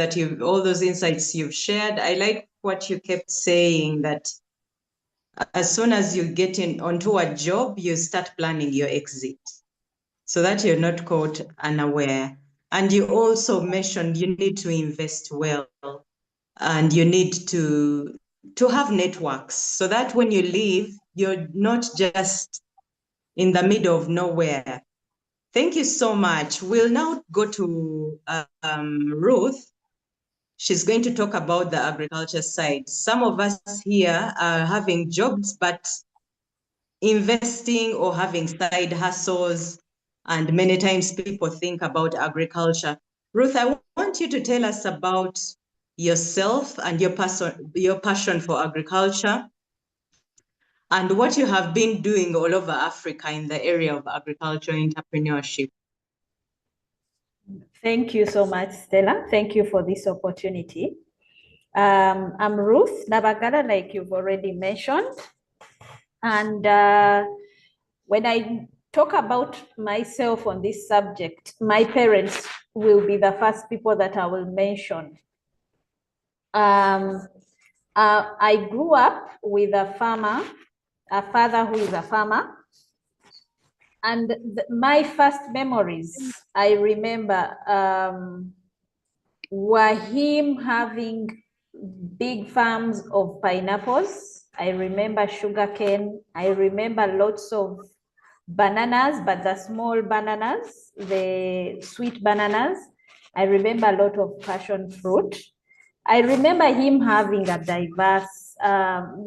you've shared. I like what you kept saying, that as soon as you get onto a job, you start planning your exit so that you're not caught unaware. And you also mentioned you need to invest well, and you need to have networks so that when you leave, you're not just in the middle of nowhere. Thank you so much. We'll now go to Ruth. She's going to talk about the agriculture side. Some of us here are having jobs, but investing or having side hustles, and many times people think about agriculture. Ruth, I want you to tell us about yourself and your passion for agriculture, and what you have been doing all over Africa in the area of agriculture entrepreneurship. Thank you so much, Stella. Thank you for this opportunity. I'm Ruth Nabagala, like you've already mentioned. And when I talk about myself on this subject, my parents will be the first people that I will mention. I grew up with a father who is a farmer. And my first memories, I remember, were him having big farms of pineapples. I remember sugarcane. I remember lots of bananas, but the small bananas, the sweet bananas. I remember a lot of passion fruit. I remember him having a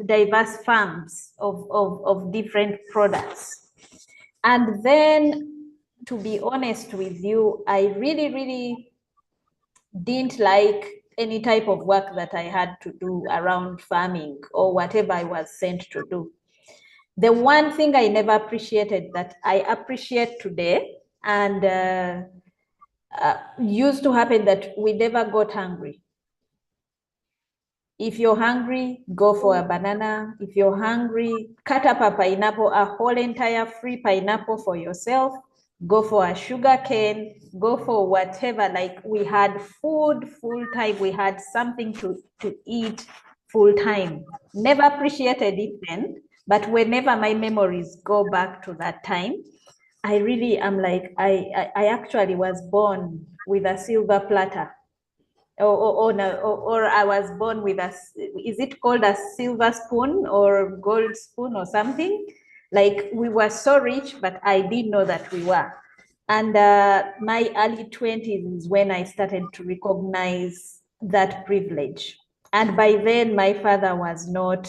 diverse farms of different products. And then, to be honest with you, I really, really didn't like any type of work that I had to do around farming or whatever I was sent to do. The one thing I never appreciated that I appreciate today, and used to happen, that we never got hungry. If you're hungry, go for a banana. If you're hungry, cut up a pineapple, a whole entire free pineapple for yourself. Go for a sugar cane, go for whatever. Like, we had food full time. We had something to eat full time. Never appreciated it then, but whenever my memories go back to that time, I really am like, I actually was born with a silver platter. Or I was born with is it called a silver spoon or gold spoon or something? Like, we were so rich, but I didn't know that we were. And my early 20s is when I started to recognize that privilege. And by then my father was not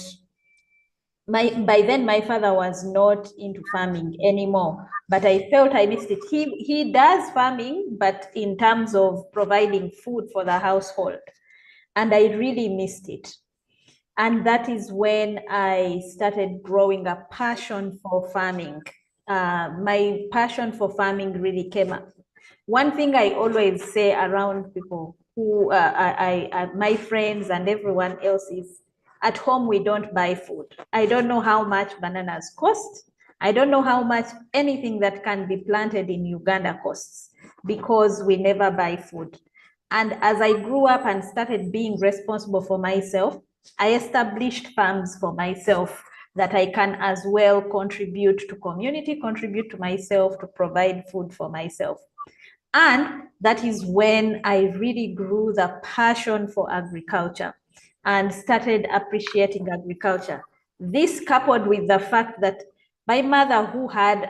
into farming anymore, but I felt I missed it. He does farming, but in terms of providing food for the household, and I really missed it. And that is when I started growing a passion for farming. My passion for farming really came up. One thing I always say around people who my friends and everyone else is, at home we don't buy food. I don't know how much bananas cost. I don't know how much anything that can be planted in Uganda costs, because we never buy food. And as I grew up and started being responsible for myself, I established farms for myself that I can as well contribute to community, contribute to myself, to provide food for myself. And that is when I really grew the passion for agriculture and started appreciating agriculture. This coupled with the fact that my mother, who had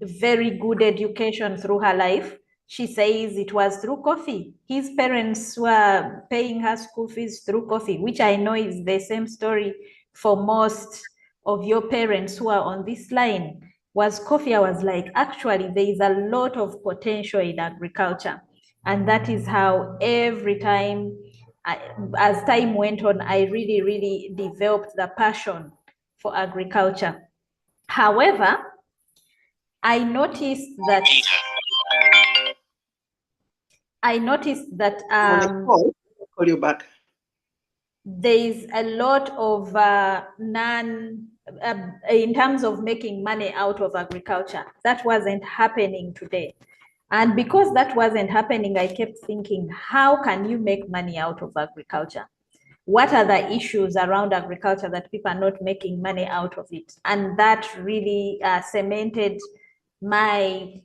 very good education through her life, she says it was through coffee. His parents were paying her school fees through coffee, which I know is the same story for most of your parents who are on this line. Was coffee. I was like, actually, there is a lot of potential in agriculture. And that is how every time, as time went on, I really, really developed the passion for agriculture. However, I noticed that Call you back. there is a lot of in terms of making money out of agriculture. That wasn't happening today. And because that wasn't happening, I kept thinking, how can you make money out of agriculture? What are the issues around agriculture that people are not making money out of it? And that really cemented my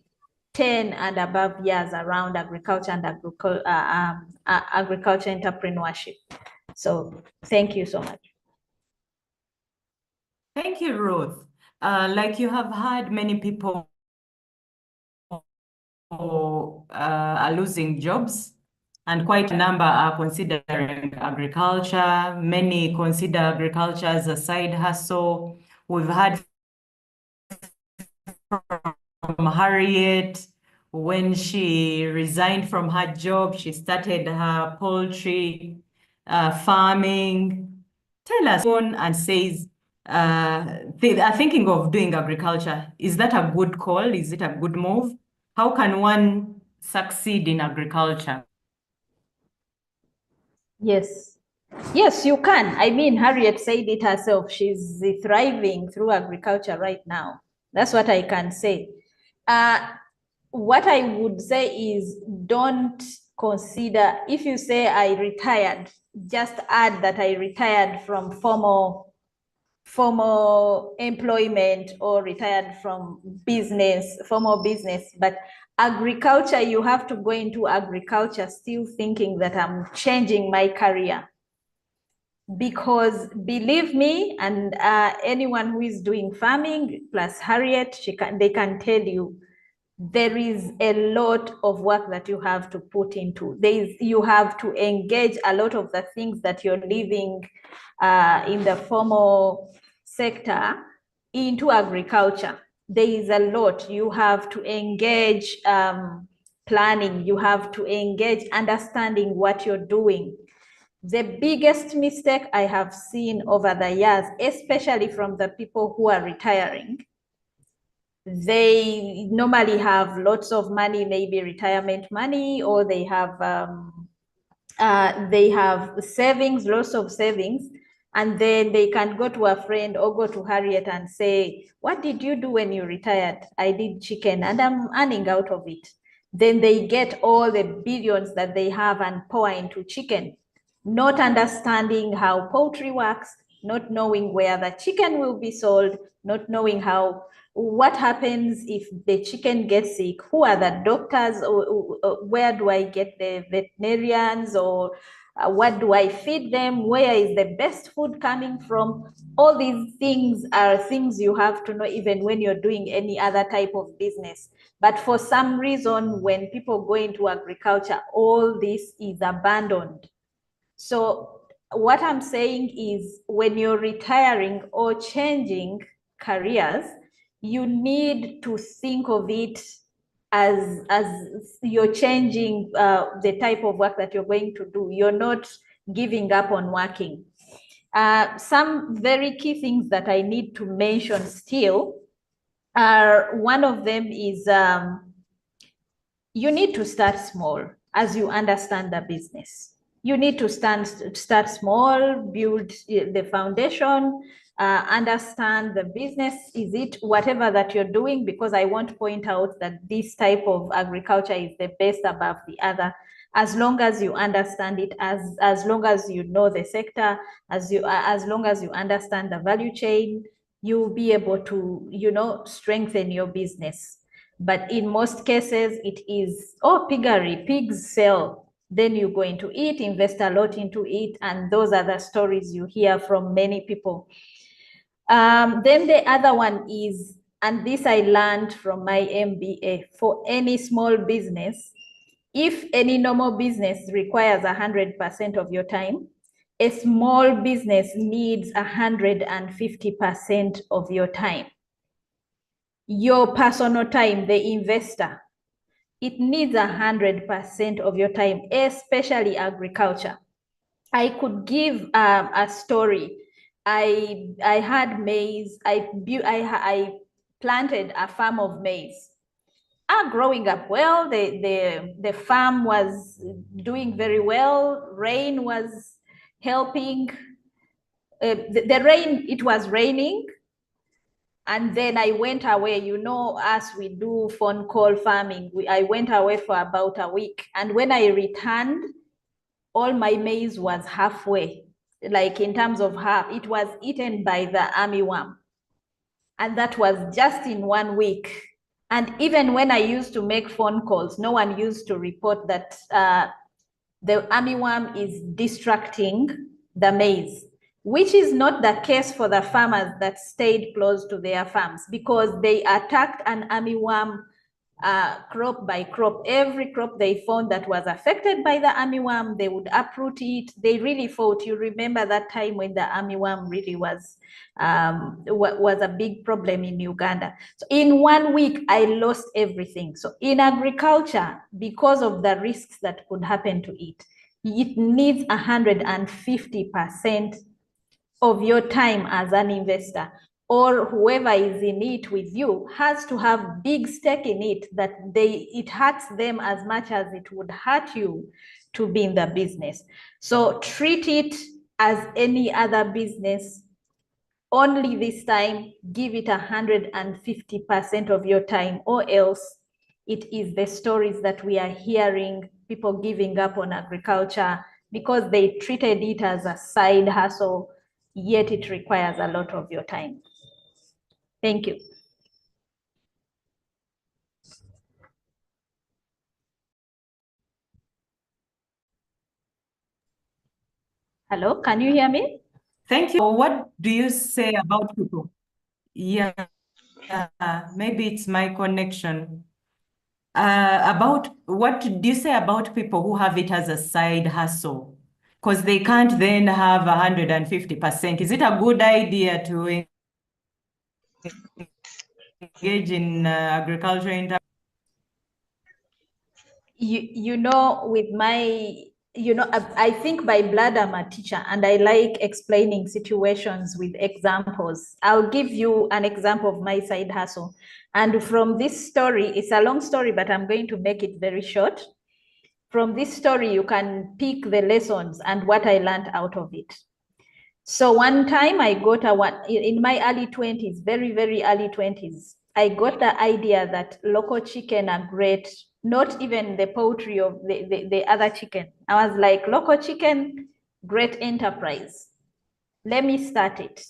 10 and above years around agriculture and agriculture entrepreneurship. So thank you so much. Thank you, Ruth. Like you have heard, many people are losing jobs, and quite a number are considering agriculture. Many consider agriculture as a side hustle. We've heard from Harriet, when she resigned from her job, she started her poultry farming. Tell us and says, they are thinking of doing agriculture. Is that a good call? Is it a good move? How can one succeed in agriculture? Yes. Yes, you can. I mean, Harriet said it herself. She's thriving through agriculture right now. That's what I can say. What I would say is, don't consider, if you say I retired, just add that I retired from formal employment or retired from formal business. But agriculture, you have to go into agriculture still thinking that I'm changing my career. Because believe me, and anyone who is doing farming, plus Harriet, they can tell you, there is a lot of work that you have to put into. You have to engage a lot of the things that you're living in the formal sector into agriculture. There is a lot. You have to engage planning. You have to engage understanding what you're doing. The biggest mistake I have seen over the years, especially from the people who are retiring, they normally have lots of money, maybe retirement money, or they have savings, lots of savings, and then they can go to a friend or go to Harriet and say, what did you do when you retired? I did chicken and I'm earning out of it. Then they get all the billions that they have and pour into chicken, not understanding how poultry works, not knowing where the chicken will be sold, not knowing what happens if the chicken gets sick, who are the doctors, or where do I get the veterinarians, or what do I feed them, where is the best food coming from? All these things are things you have to know even when you're doing any other type of business. But for some reason, when people go into agriculture, all this is abandoned. So what I'm saying is, when you're retiring or changing careers, you need to think of it as you're changing the type of work that you're going to do. You're not giving up on working. Some very key things that I need to mention still are, one of them is you need to start small as you understand the business. You need to start small, build the foundation, understand the business. Is it whatever that you're doing? Because I want to point out that this type of agriculture is the best above the other. As long as you understand it, as long as you know the sector, as long as you understand the value chain, you'll be able to, strengthen your business. But in most cases, it is, piggery, pigs sell, then you're going to eat, invest a lot into it, and those are the stories you hear from many people. Then the other one is, and this I learned from my MBA, for any small business, if any normal business requires 100% of your time, a small business needs 150% of your time. Your personal time, the investor, it needs 100% of your time, especially agriculture. I could give a story. I had maize. I planted a farm of maize. Growing up well, the farm was doing very well. Rain was helping. It was raining. And then I went away, as we do phone call farming, I went away for about a week. And when I returned, all my maize was halfway, like in terms of half, it was eaten by the armyworm. And that was just in 1 week. And even when I used to make phone calls, no one used to report that the armyworm is distracting the maize, which is not the case for the farmers that stayed close to their farms, because they attacked an armyworm crop by crop. Every crop they found that was affected by the armyworm, they would uproot it. They really fought. You remember that time when the armyworm really was a big problem in Uganda. So in 1 week, I lost everything. So in agriculture, because of the risks that could happen to it, it needs 150% of your time as an investor, or whoever is in it with you has to have big stake in it, that it hurts them as much as it would hurt you to be in the business. So treat it as any other business. Only this time, give it 150% of your time, or else it is the stories that we are hearing, people giving up on agriculture because they treated it as a side hustle, yet it requires a lot of your time. Thank you. Hello, can you hear me? Thank you. What do you say about people? Yeah, maybe it's my connection. About what do you say about people who have it as a side hustle? Because they can't then have 150%. Is it a good idea to engage in agriculture in with my, I think by blood I'm a teacher, and I like explaining situations with examples. I'll give you an example of my side hustle. And from this story, it's a long story, but I'm going to make it very short. From this story, you can pick the lessons and what I learned out of it. So one time I got in my early 20s, very, very early 20s, I got the idea that local chicken are great, not even the poultry of the other chicken. I was like, local chicken, great enterprise. Let me start it.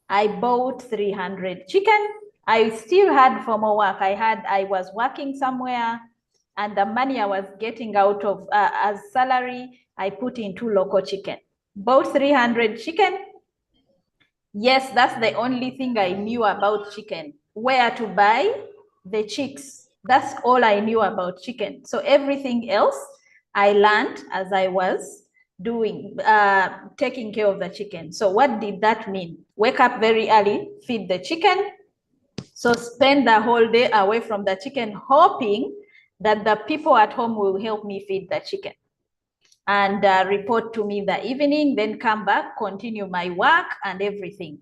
I bought 300 chicken. I still had formal work. I was working somewhere, and the money I was getting out of as salary, I put into local chicken. Bought 300 chicken. Yes, that's the only thing I knew about chicken. Where to buy the chicks. That's all I knew about chicken. So everything else I learned as I was doing, taking care of the chicken. So what did that mean? Wake up very early, feed the chicken. So spend the whole day away from the chicken, hoping that the people at home will help me feed the chicken. and report to me in the evening, then come back, continue my work and everything.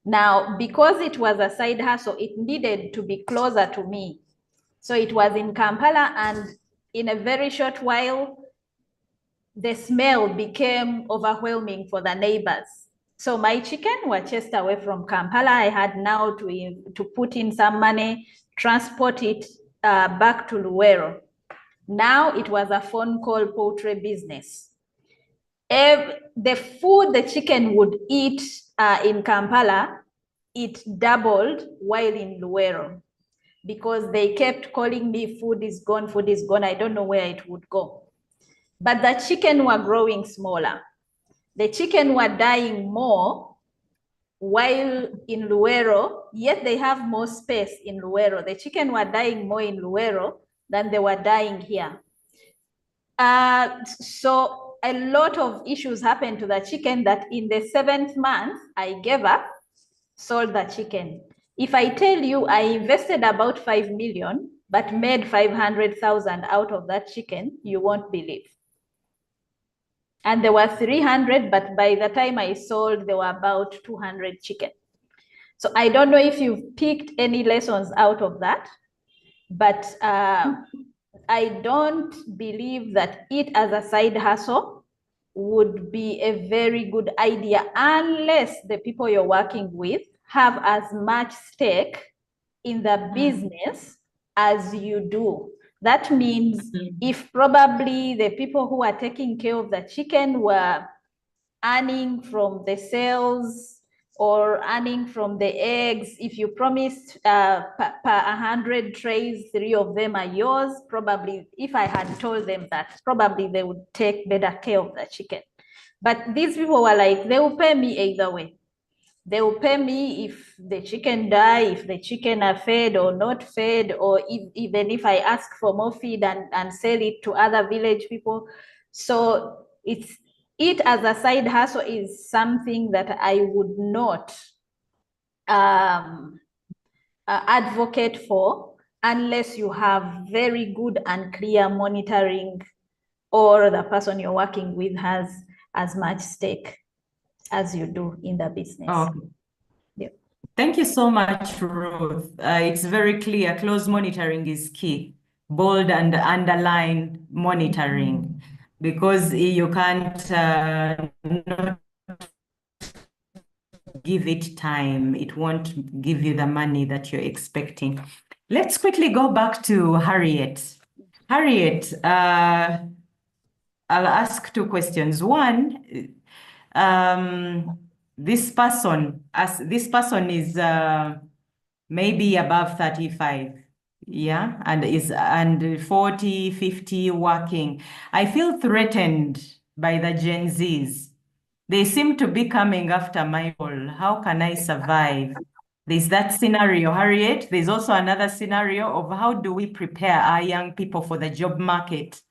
Now, because it was a side hustle, it needed to be closer to me. So it was in Kampala, and in a very short while, the smell became overwhelming for the neighbors. So my chicken were chased away from Kampala. I had now to put in some money, transport it back to Luwero. Now it was a phone call poultry business. The food the chicken would eat in Kampala, it doubled while in Luwero, because they kept calling me, food is gone, food is gone. I don't know where it would go. But the chicken were growing smaller. The chicken were dying more while in Luwero, yet they have more space in Luwero. The chicken were dying more in Luwero than they were dying here. So a lot of issues happened to the chicken that in the 7th month, I gave up, sold the chicken. If I tell you I invested about 5 million, but made 500,000 out of that chicken, you won't believe. And there were 300, but by the time I sold, there were about 200 chicken. So I don't know if you've picked any lessons out of that, but I don't believe that it as a side hustle would be a very good idea unless the people you're working with have as much stake in the business as you do. That means if probably the people who are taking care of the chicken were earning from the sales or earning from the eggs, if you promised per 100 trays, 3 of them are yours, probably if I had told them that, probably they would take better care of the chicken. But these people were like, they will pay me either way. They will pay me if the chicken die, if the chicken are fed or not fed, or even if I ask for more feed and sell it to other village people. So it as a side hustle is something that I would not advocate for unless you have very good and clear monitoring, or the person you're working with has as much stake as you do in the business. Okay. Yep. Thank you so much, Ruth. It's very clear. Close monitoring is key. Bold and underline monitoring, because you can't not give it time. It won't give you the money that you're expecting. Let's quickly go back to Harriet. Harriet, I'll ask 2 questions. One, this person is maybe above 35, yeah, and 40, 50 working. I feel threatened by the Gen Zs. They seem to be coming after my role. How can I survive? There's that scenario, Harriet. There's also another scenario of how do we prepare our young people for the job market.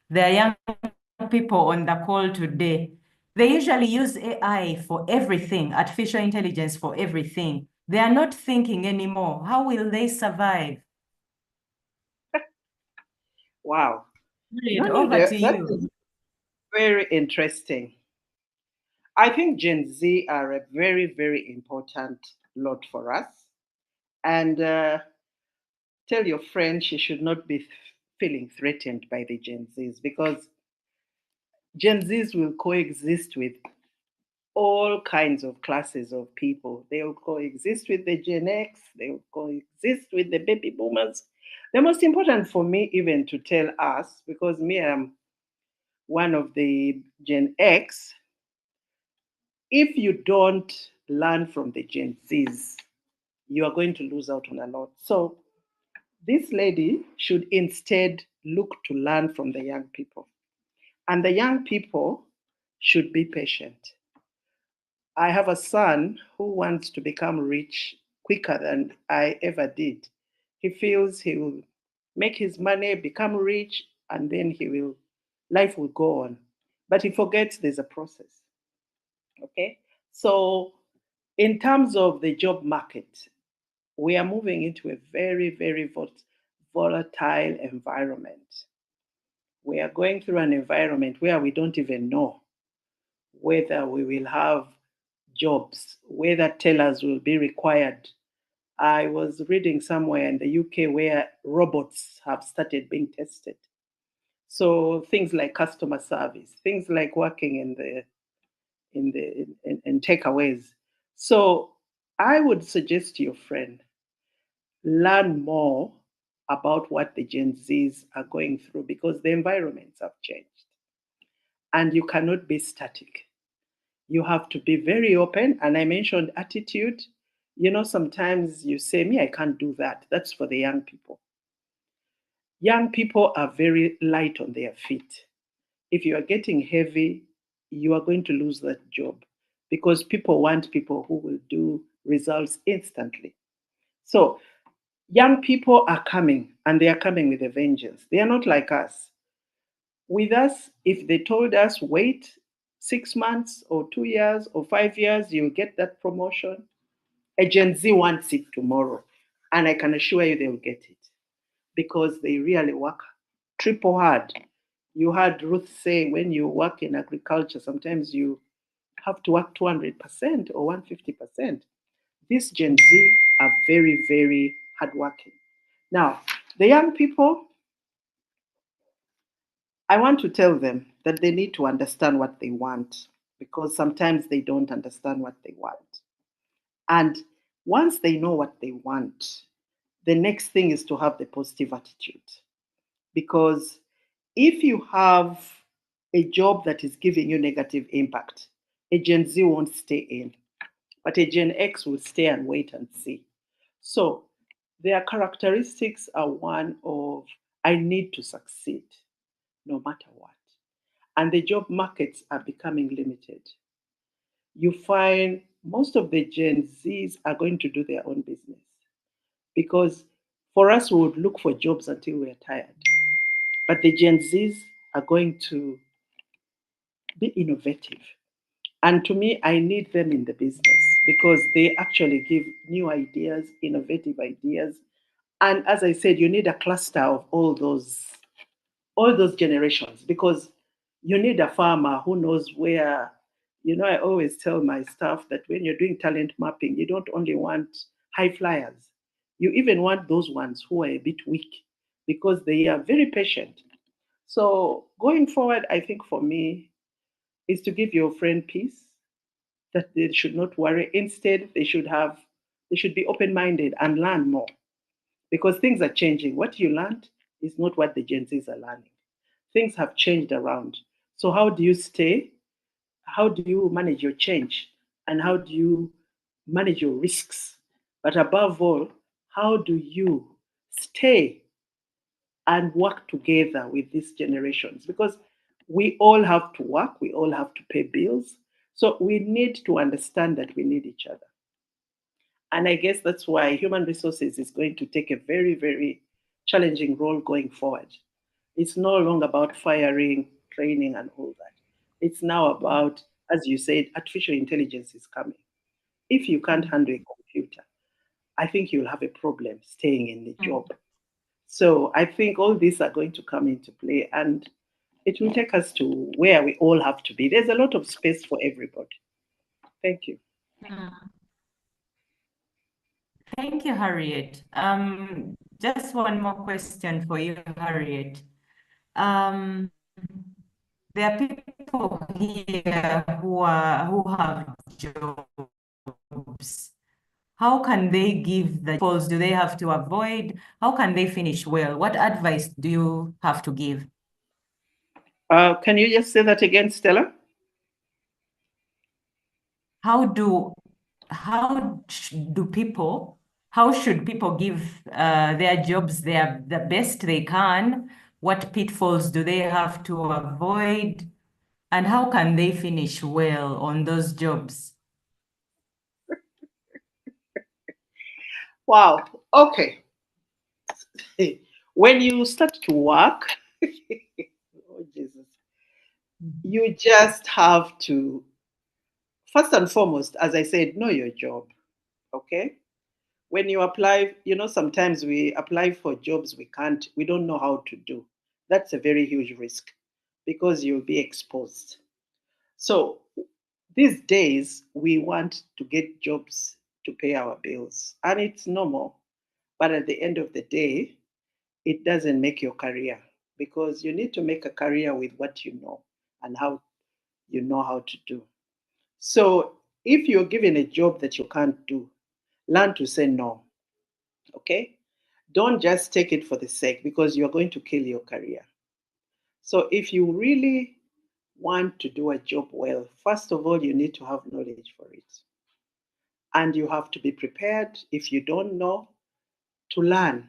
There are young people on the call today. They usually use AI for everything, artificial intelligence for everything. They are not thinking anymore. How will they survive? Wow. Harriet, over to That you. is very interesting. I think Gen Z are a very, very important lot for us. And tell your friend she should not be feeling threatened by the Gen Zs, because Gen Zs will coexist with all kinds of classes of people. They will coexist with the Gen X, they will coexist with the baby boomers. The most important for me even to tell us, because me, I'm one of the Gen X, if you don't learn from the Gen Zs, you are going to lose out on a lot. So this lady should instead look to learn from the young people. And the young people should be patient. I have a son who wants to become rich quicker than I ever did. He feels he will make his money, become rich, and then life will go on. But he forgets there's a process. Okay? So in terms of the job market, we are moving into a very, very volatile environment. We are going through an environment where we don't even know whether we will have jobs, whether tellers will be required. I was reading somewhere in the UK where robots have started being tested. So things like customer service, things like working in takeaways. So I would suggest to your friend, learn more about what the Gen Zs are going through because the environments have changed. And you cannot be static. You have to be very open. And I mentioned attitude. You know, sometimes you say, me, I can't do that. That's for the young people. Young people are very light on their feet. If you are getting heavy, you are going to lose that job because people want people who will do results instantly. So young people are coming and they are coming with a vengeance. They are not like us. With us, if they told us, wait 6 months or 2 years or 5 years, you'll get that promotion. A Gen Z wants it tomorrow. And I can assure you they will get it because they really work triple hard. You heard Ruth say when you work in agriculture, sometimes you have to work 200% or 150%. These Gen Z are very, very hardworking. Now, the young people, I want to tell them that they need to understand what they want because sometimes they don't understand what they want. And once they know what they want, the next thing is to have the positive attitude. Because if you have a job that is giving you negative impact, a Gen Z won't stay in, but a Gen X will stay and wait and see. So their characteristics are one of, I need to succeed no matter what. And the job markets are becoming limited. You find most of the Gen Zs are going to do their own business because for us, we would look for jobs until we are tired. But the Gen Zs are going to be innovative. And to me, I need them in the business because they actually give new ideas, innovative ideas. And as I said, you need a cluster of all those generations because you need a farmer who knows where, you know, I always tell my staff that when you're doing talent mapping, you don't only want high flyers. You even want those ones who are a bit weak because they are very patient. So going forward, I think for me is to give your friend peace, that they should not worry. Instead, they should be open-minded and learn more because things are changing. What you learned is not what the Gen Zs are learning. Things have changed around. So how do you stay? How do you manage your change? And how do you manage your risks? But above all, how do you stay and work together with these generations? Because we all have to work, we all have to pay bills. So we need to understand that we need each other. And I guess that's why human resources is going to take a very, very challenging role going forward. It's no longer about firing, training, and all that. It's now about, as you said, artificial intelligence is coming. If you can't handle a computer, I think you'll have a problem staying in the job. So I think all these are going to come into play and it will take us to where we all have to be. There's a lot of space for everybody. Thank you. Thank you, Harriet. Just one more question for you, Harriet. There are people here who have jobs. How can they give the calls? Do they have to avoid? How can they finish well? What advice do you have to give? Can you just say that again, Stella? How should people give their jobs the best they can? What pitfalls do they have to avoid? And how can they finish well on those jobs? Wow. Okay. When you start to work, oh Jesus, you just have to, first and foremost, as I said, know your job. Okay. When you apply, you know, sometimes we apply for jobs we don't know how to do. that's a very huge risk because you'll be exposed. So these days, we want to get jobs to pay our bills, and it's normal. But at the end of the day, it doesn't make your career, because you need to make a career with what you know and how you know how to do. So if you're given a job that you can't do, learn to say no. Okay? Don't just take it for the sake, because you're going to kill your career. So if you really want to do a job well, first of all, you need to have knowledge for it. And you have to be prepared, if you don't know, to learn,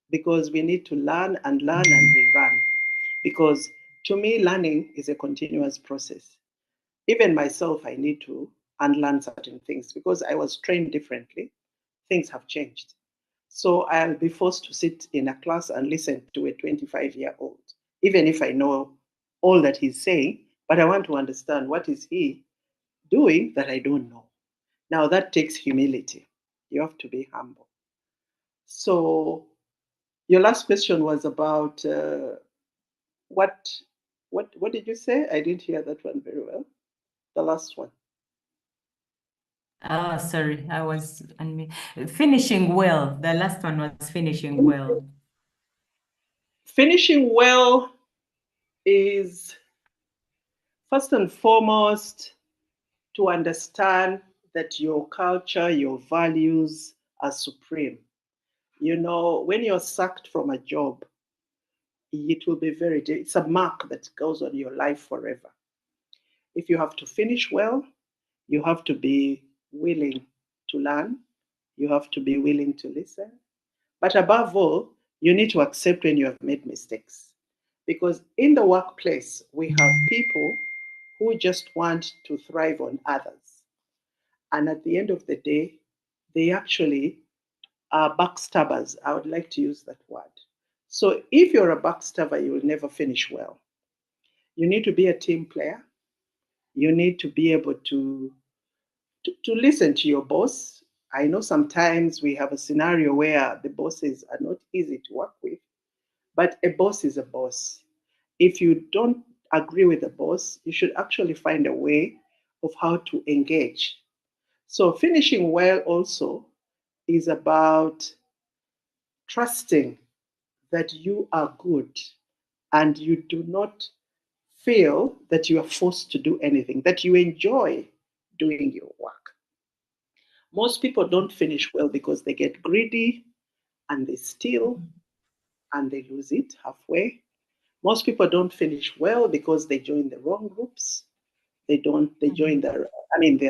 because we need to learn and rerun. Because to me, learning is a continuous process. Even myself, I need to unlearn certain things because I was trained differently. Things have changed. So I'll be forced to sit in a class and listen to a 25-year-old, even if I know all that he's saying, but I want to understand what is he doing that I don't know. Now that takes humility. You have to be humble. So your last question was about what did you say? I didn't hear that one very well. The last one. Oh, sorry, I was finishing well. The last one was finishing well. Finishing well is first and foremost to understand that your culture, your values are supreme. You know, when you're sacked from a job, it will be it's a mark that goes on your life forever. If you have to finish well, you have to be willing to learn. You have to be willing to listen. But above all, you need to accept when you have made mistakes. Because in the workplace, we have people who just want to thrive on others. And at the end of the day, they actually are backstabbers. I would like to use that word. So if you're a backstabber, you will never finish well. You need to be a team player. You need to be able to listen to your boss. I know sometimes we have a scenario where the bosses are not easy to work with, but a boss is a boss. If you don't agree with the boss, you should actually find a way of how to engage. So finishing well also is about trusting that you are good and you do not feel that you are forced to do anything, that you enjoy doing your work. Most people don't finish well because they get greedy and they steal and they lose it halfway. Most people don't finish well because they join the wrong groups. There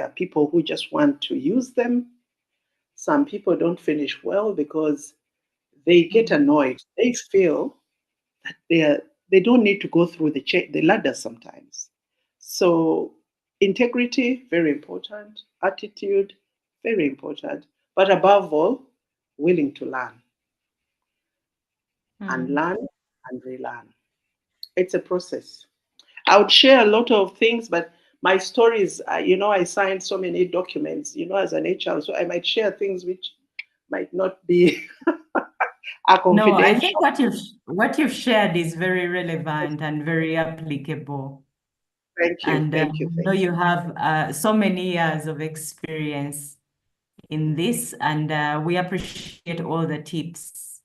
are people who just want to use them. Some people don't finish well because they get annoyed. They feel that they don't need to go through the ladder sometimes. So integrity, very important. Attitude, very important. But above all, willing to learn. And learn and relearn. It's a process. I would share a lot of things, but my stories, I signed so many documents, as an HR, so I might share things which might not be confidential. No, I think what you've shared is very relevant and very applicable. Thank you. And Thank you. I know you have so many years of experience in this, and we appreciate all the tips.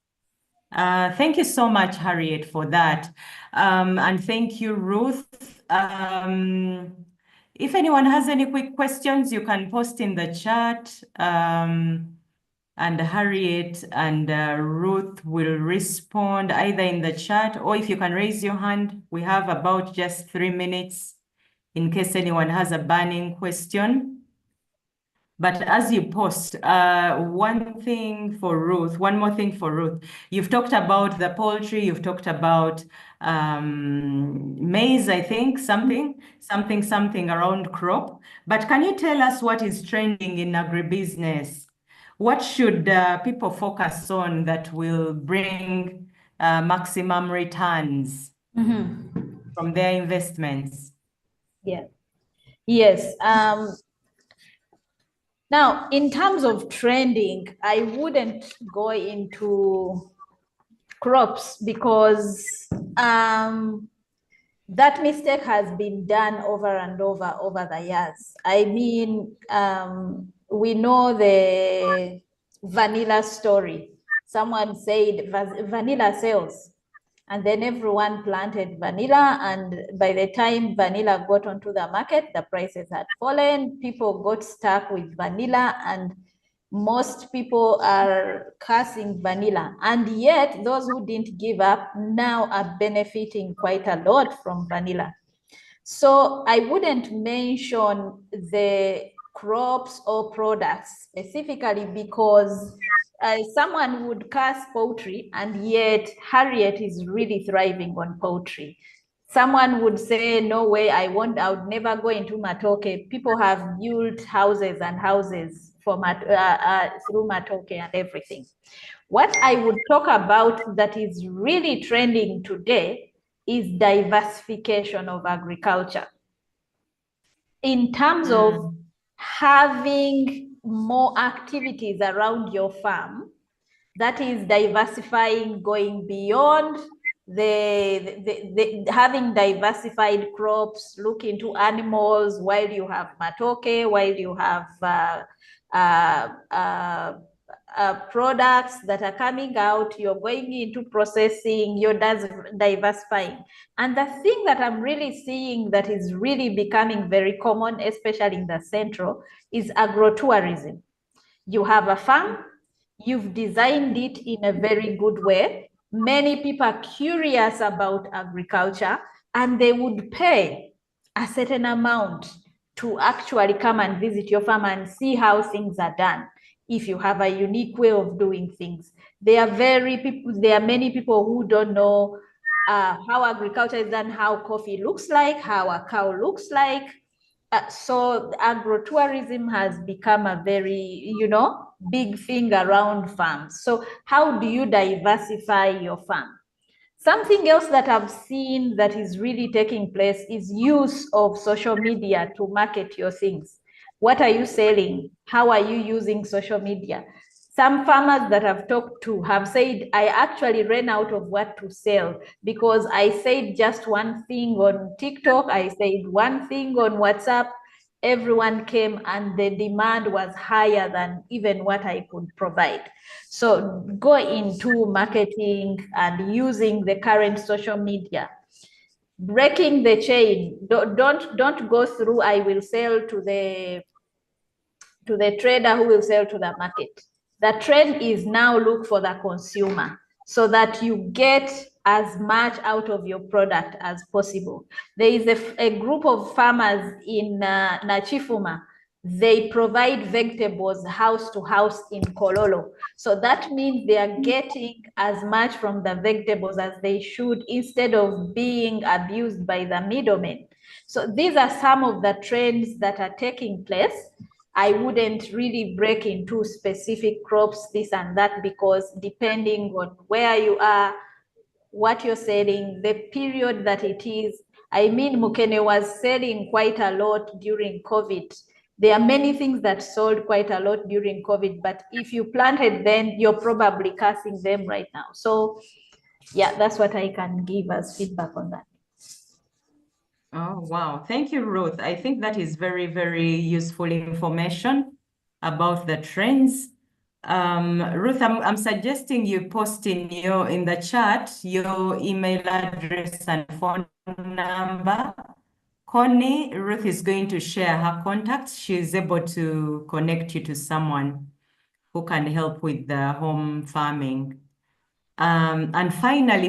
Thank you so much, Harriet, for that. And thank you, Ruth. If anyone has any quick questions, you can post in the chat. And Harriet and Ruth will respond either in the chat, or if you can raise your hand. We have about just 3 minutes in case anyone has a burning question. But as you post, one more thing for Ruth. You've talked about the poultry, you've talked about maize, I think, something around crop. But can you tell us what is trending in agribusiness? What should people focus on that will bring maximum returns from their investments? Yeah. Yes. Now, in terms of trending, I wouldn't go into crops because that mistake has been done over and over the years. I mean, we know the vanilla story. Someone said vanilla sells, and then everyone planted vanilla, and by the time vanilla got onto the market, the prices had fallen, people got stuck with vanilla, and most people are cursing vanilla. And yet those who didn't give up now are benefiting quite a lot from vanilla. So I wouldn't mention the crops or products specifically because someone would curse poultry, and yet Harriet is really thriving on poultry. Someone would say, no way, I would never go into Matoke. People have built houses and houses for through Matoke and everything. What I would talk about that is really trending today is diversification of agriculture. In terms of having more activities around your farm, that is diversifying, going beyond having diversified crops, look into animals while you have Matoke, while you have products that are coming out, you're going into processing, you're diversifying. And the thing that I'm really seeing that is really becoming very common, especially in the central, is agrotourism. You have a farm, you've designed it in a very good way. Many people are curious about agriculture, and they would pay a certain amount to actually come and visit your farm and see how things are done. If you have a unique way of doing things, there are many people who don't know how agriculture is done, how coffee looks like, how a cow looks like. So agrotourism has become a very, big thing around farms. So how do you diversify your farm? Something else that I've seen that is really taking place is use of social media to market your things. What are you selling? How are you using social media? Some farmers that I've talked to have said, I actually ran out of what to sell because I said just one thing on TikTok, I said one thing on WhatsApp, everyone came and the demand was higher than even what I could provide. So go into marketing and using the current social media. Breaking the chain. Don't go through, I will sell to the trader who will sell to the market. The trend is now look for the consumer so that you get as much out of your product as possible. There is a group of farmers in Nachifuma. They provide vegetables house to house in Kololo. So that means they are getting as much from the vegetables as they should instead of being abused by the middlemen. So these are some of the trends that are taking place. I wouldn't really break into specific crops, this and that, because depending on where you are, what you're selling, the period that it is. I mean, Mukene was selling quite a lot during COVID. There are many things that sold quite a lot during COVID, but if you planted then, you're probably cursing them right now. So yeah, that's what I can give as feedback on that. Oh, wow. Thank you, Ruth. I think that is very, very useful information about the trends. Ruth, I'm suggesting you post in the chat your email address and phone number. Connie, Ruth is going to share her contacts. She's able to connect you to someone who can help with the home farming. And finally,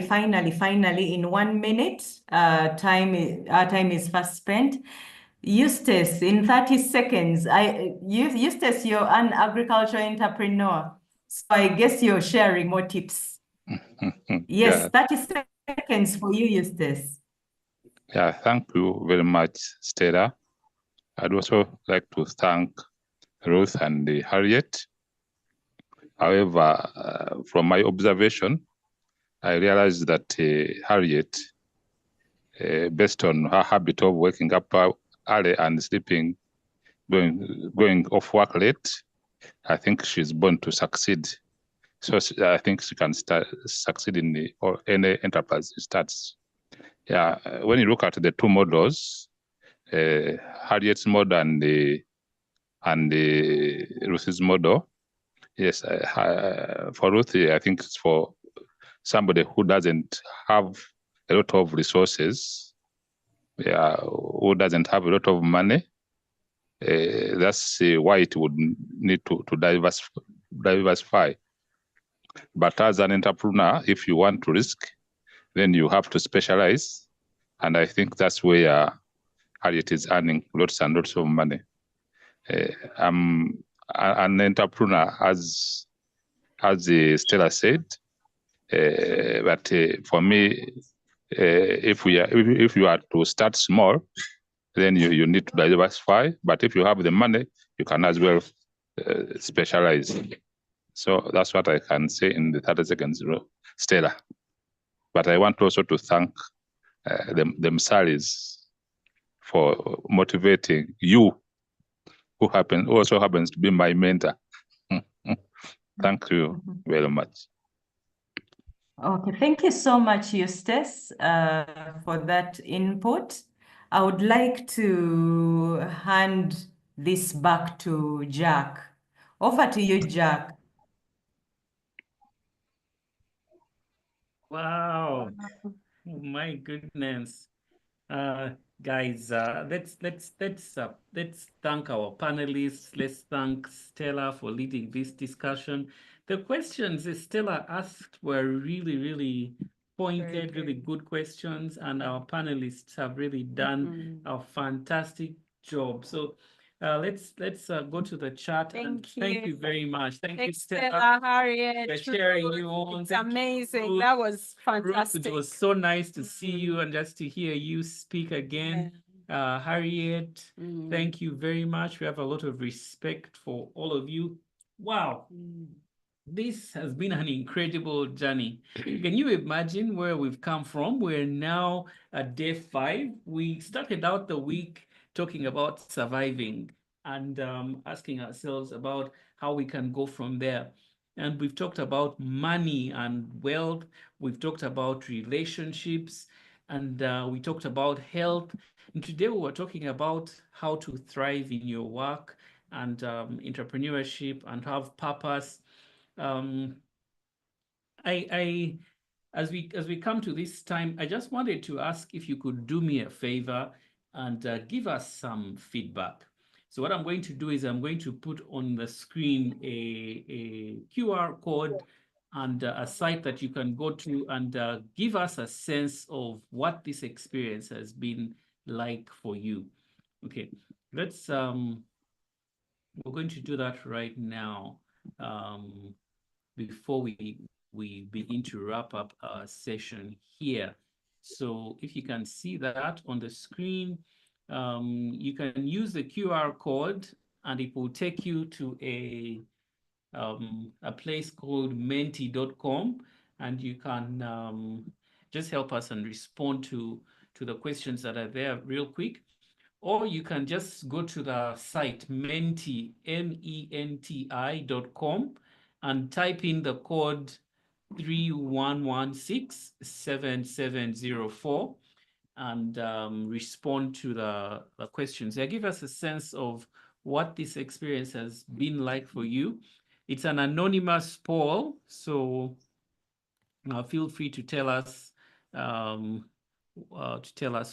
in 1 minute, our time is fast spent. Eustace, in 30 seconds, Eustace, you're an agricultural entrepreneur, so I guess you're sharing more tips. Yes, Yeah. 30 seconds for you, Eustace. Yeah, thank you very much, Stella. I'd also like to thank Ruth and Harriet. However, from my observation, I realized that Harriet, based on her habit of waking up early and sleeping, going off work late, I think she's born to succeed. So I think she can succeed in or any enterprise starts. Yeah, when you look at the two models, Harriet's model and Ruth's model, yes, for Ruth, I think it's for somebody who doesn't have a lot of resources, who doesn't have a lot of money. That's why it would need to diversify. But as an entrepreneur, if you want to risk, then you have to specialize. And I think that's where Harriet is earning lots and lots of money. I'm an entrepreneur, as Stella said, but for me, if you are to start small, then you need to diversify. But if you have the money, you can as well specialize. So that's what I can say in the 30 seconds, Stella. But I want also to thank the Musalis for motivating you, who also happens to be my mentor. Thank you very much. Okay, thank you so much, Eustace, for that input. I would like to hand this back to Jack. Over to you, Jack. Wow. Oh my goodness. Guys, let's thank our panelists. Let's thank Stella for leading this discussion. The questions Stella asked were really, really pointed, really good questions, and our panelists have really done a fantastic job. So let's go to the chat. Thank you very much. Thank you, Stella, Harriet, for sharing your own. it's amazing. That was fantastic. Ruth, it was so nice to see you and just to hear you speak again. Harriet, thank you very much. We have a lot of respect for all of you. Wow. This has been an incredible journey. Can you imagine where we've come from? We're now at day 5. We started out the week talking about surviving and asking ourselves about how we can go from there. And we've talked about money and wealth. We've talked about relationships, and we talked about health. And today we were talking about how to thrive in your work and entrepreneurship and have purpose. As we come to this time, I just wanted to ask if you could do me a favor and give us some feedback. So what I'm going to do is I'm going to put on the screen a QR code and a site that you can go to and give us a sense of what this experience has been like for you. Okay, let's we're going to do that right now. Before we begin to wrap up our session here. So if you can see that on the screen, you can use the QR code and it will take you to a place called menti.com, and you can just help us and respond to the questions that are there real quick. Or you can just go to the site menti, menti.com, and type in the code 31167704 and respond to the questions. They give us a sense of what this experience has been like for you. It's an anonymous poll, so feel free to tell us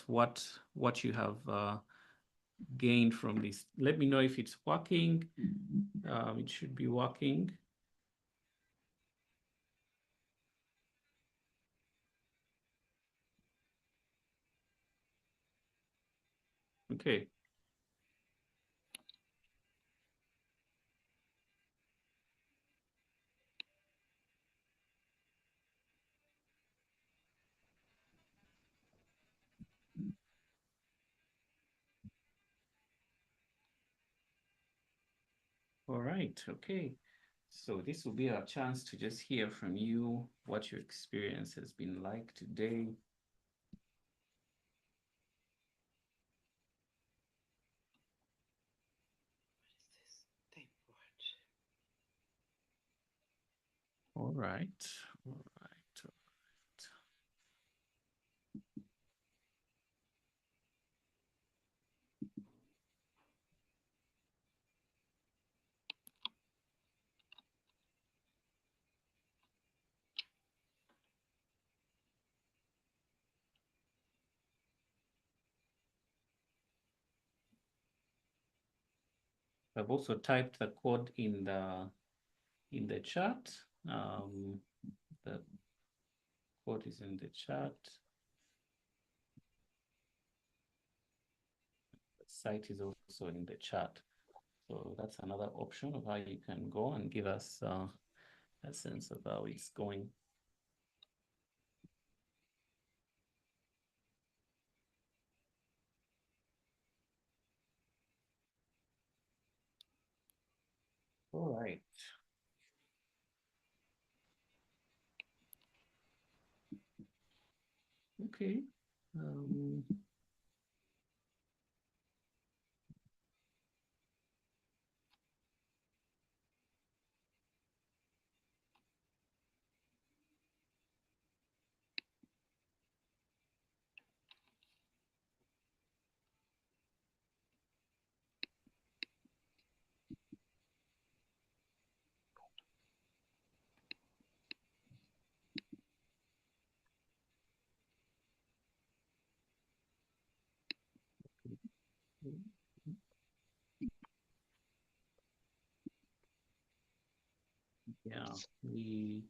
what you have gained from this. Let me know if it's working. It should be working. Okay. All right, okay. So this will be our chance to just hear from you what your experience has been like today. All right. All right. I've also typed the code in the chat. The code is in the chat. The site is also in the chat. So that's another option of how you can go and give us a sense of how it's going. All right. Okay. Yeah, we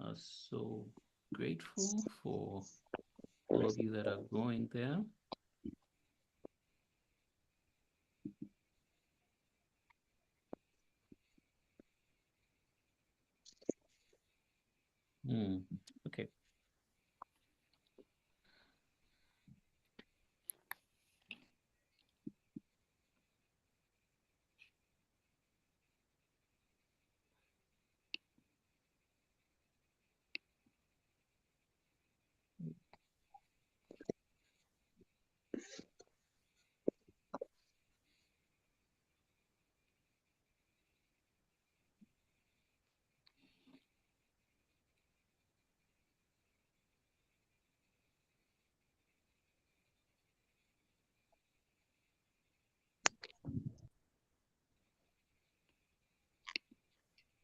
are so grateful for all of you that are going there. Okay.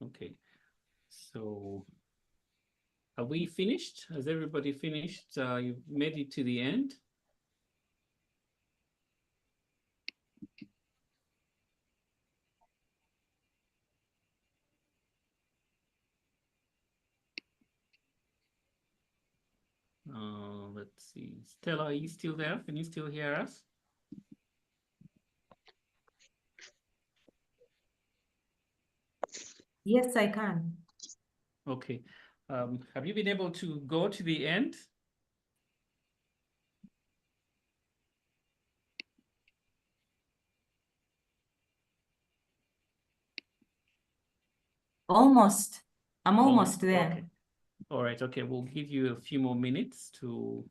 Okay. So have we finished? Has everybody finished? You've made it to the end? Let's see. Stella, are you still there? Can you still hear us? Yes, I can. Okay. Have you been able to go to the end? Almost. I'm almost there. Okay. All right. Okay. We'll give you a few more minutes to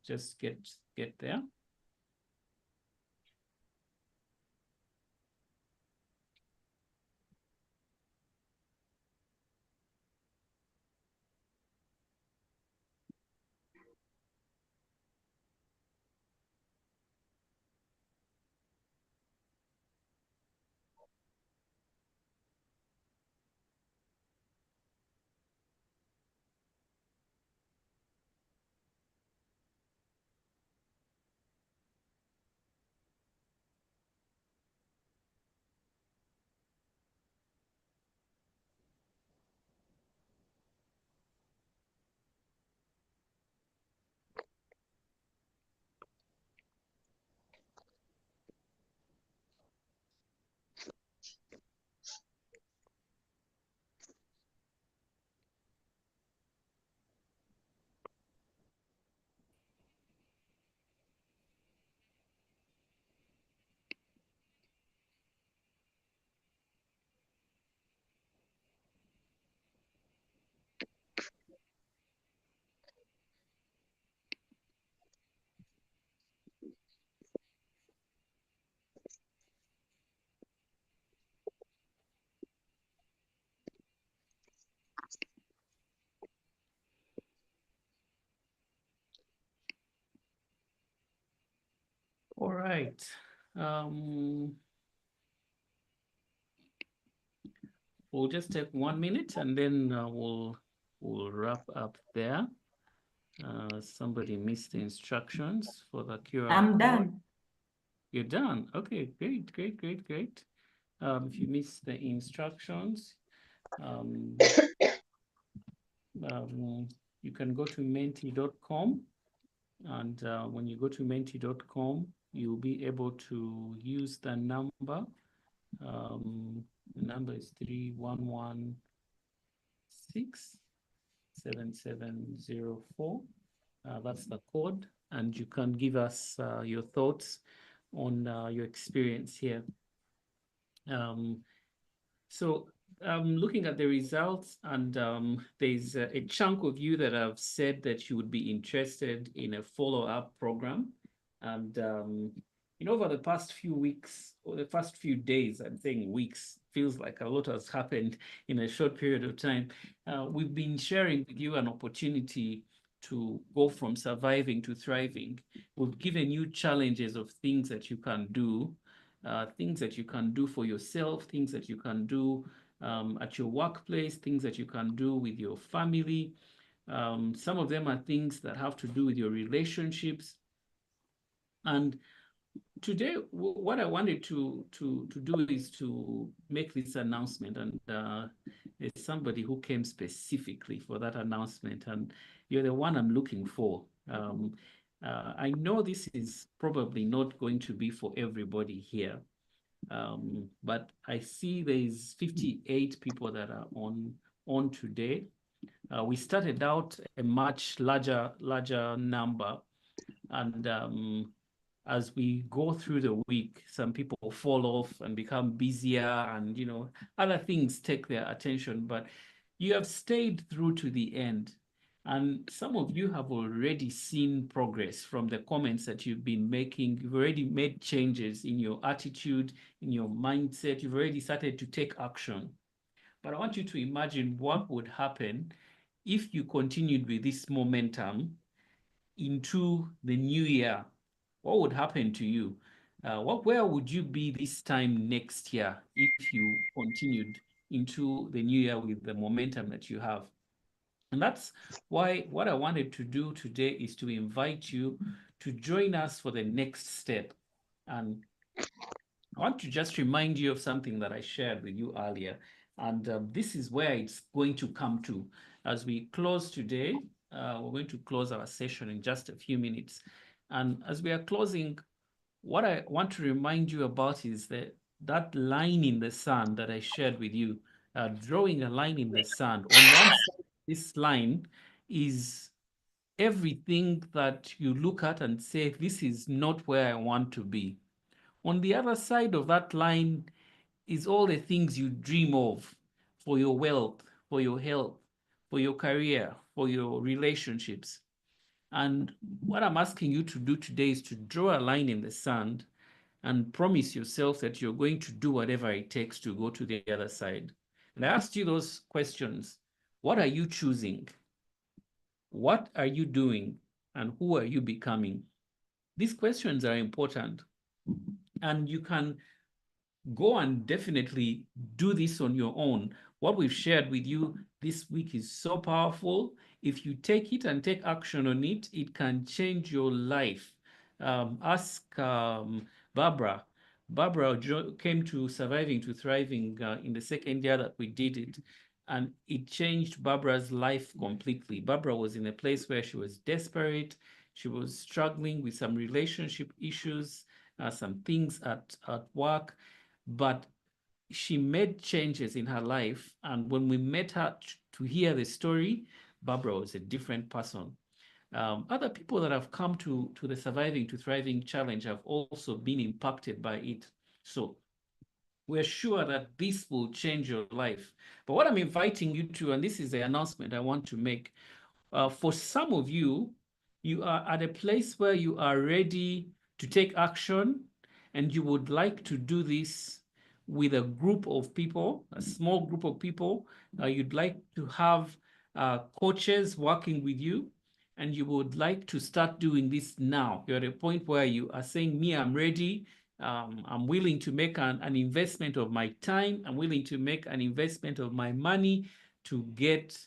just get there. All right. We'll just take 1 minute and then we'll wrap up there. Somebody missed the instructions for the QR I'm code. done. You're done. Okay, great. If you missed the instructions, you can go to menti.com, and when you go to menti.com, you'll be able to use the number. The number is 31167704. That's the code, and you can give us your thoughts on your experience here. So I'm looking at the results, and there's a chunk of you that have said that you would be interested in a follow-up program. And over the past few weeks, or the past few days, I'm saying weeks, feels like a lot has happened in a short period of time. We've been sharing with you an opportunity to go from surviving to thriving. We've given you challenges of things that you can do, for yourself, things that you can do at your workplace, things that you can do with your family. Some of them are things that have to do with your relationships. And today, what I wanted to do is to make this announcement, and there's somebody who came specifically for that announcement, and you're the one I'm looking for. I know this is probably not going to be for everybody here, but I see there's 58 people that are on today. We started out a much larger number, and as we go through the week, some people fall off and become busier, and other things take their attention, but you have stayed through to the end. And some of you have already seen progress from the comments that you've been making. You've already made changes in your attitude, in your mindset. You've already started to take action. But I want you to imagine what would happen if you continued with this momentum into the new year. What would happen to you? Where would you be this time next year if you continued into the new year with the momentum that you have? And that's why what I wanted to do today is to invite you to join us for the next step. And I want to just remind you of something that I shared with you earlier. And this is where it's going to come to. As we close today, we're going to close our session in just a few minutes. And as we are closing, what I want to remind you about is that line in the sand that I shared with you, drawing a line in the sand. On one side, this line is everything that you look at and say, this is not where I want to be. On the other side of that line is all the things you dream of for your wealth, for your health, for your career, for your relationships. And what I'm asking you to do today is to draw a line in the sand and promise yourself that you're going to do whatever it takes to go to the other side. And I asked you those questions. What are you choosing? What are you doing? And who are you becoming? These questions are important. And you can go and definitely do this on your own. What we've shared with you this week is so powerful. If you take it and take action on it, it can change your life. Ask Barbara. Barbara came to Surviving to Thriving in the second year that we did it, and it changed Barbara's life completely. Barbara was in a place where she was desperate. She was struggling with some relationship issues, some things at work, but she made changes in her life. And when we met her to hear the story, Barbara was a different person. Other people that have come to the Surviving to Thriving Challenge have also been impacted by it. So we're sure that this will change your life. But what I'm inviting you to, and this is the announcement I want to make, for some of you, you are at a place where you are ready to take action, and you would like to do this with a group of people, a small group of people. You'd like to have coaches working with you, and you would like to start doing this now, you're at a point where you are saying, me, I'm ready. I'm willing to make an investment of my time. I'm willing to make an investment of my money to get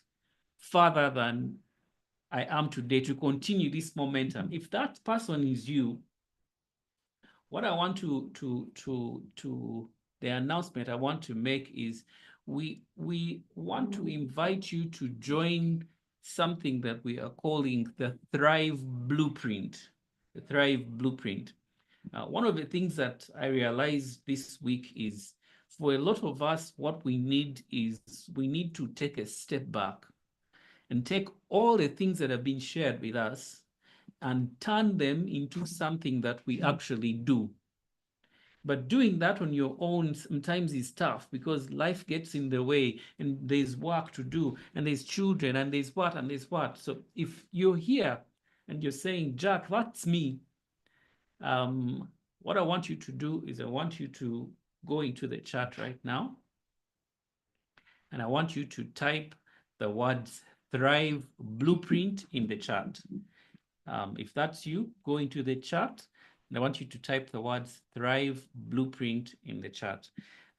further than I am today, to continue this momentum. If that person is you, what I want the announcement I want to make is we want to invite you to join something that we are calling the Thrive Blueprint. The Thrive Blueprint. One of the things that I realized this week is, for a lot of us, what we need is we need to take a step back and take all the things that have been shared with us and turn them into something that we actually do. But doing that on your own sometimes is tough because life gets in the way and there's work to do and there's children and there's what and there's what. So if you're here and you're saying, Jack, that's me, what I want you to do is I want you to go into the chat right now, and I want you to type the words Thrive Blueprint in the chat. If that's you, go into the chat, and I want you to type the words Thrive Blueprint in the chat.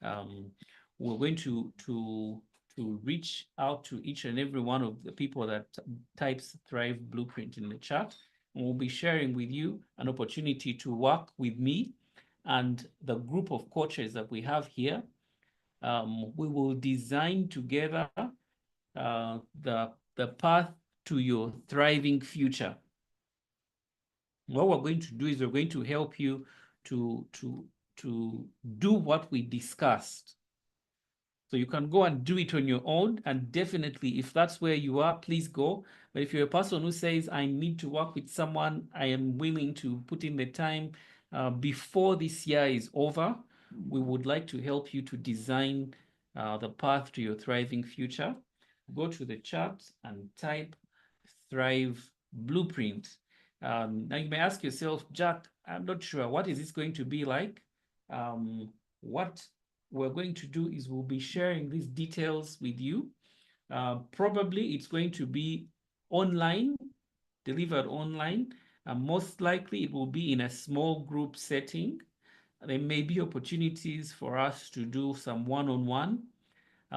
We're going to reach out to each and every one of the people that types Thrive Blueprint in the chat. And we'll be sharing with you an opportunity to work with me and the group of coaches that we have here. We will design together the path to your thriving future. What we're going to do is we're going to help you to do what we discussed. So you can go and do it on your own, and definitely if that's where you are, please go. But if you're a person who says, I need to work with someone, I am willing to put in the time before this year is over, we would like to help you to design the path to your thriving future. Go to the chat and type Thrive Blueprint. Now you may ask yourself, Jack, I'm not sure, what is this going to be like? What we're going to do is we'll be sharing these details with you. Probably it's going to be online, delivered online. Most likely it will be in a small group setting. There may be opportunities for us to do some one-on-one.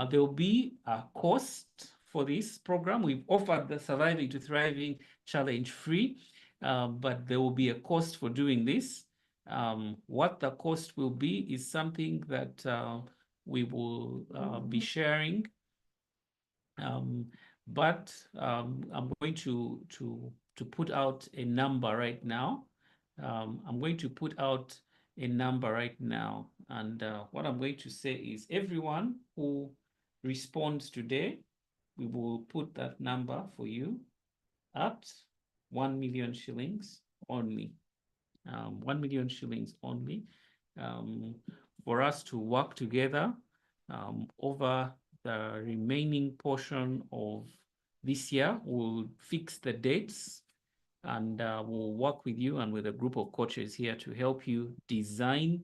There will be a cost for this program. We've offered the Surviving to Thriving Challenge free, but there will be a cost for doing this. What the cost will be is something that we will be sharing. But I'm going to put out a number right now. I'm going to put out a number right now. And what I'm going to say is everyone who responds today, we will put that number for you at 1 million shillings only. 1 million shillings only for us to work together over the remaining portion of this year. We'll fix the dates and we'll work with you and with a group of coaches here to help you design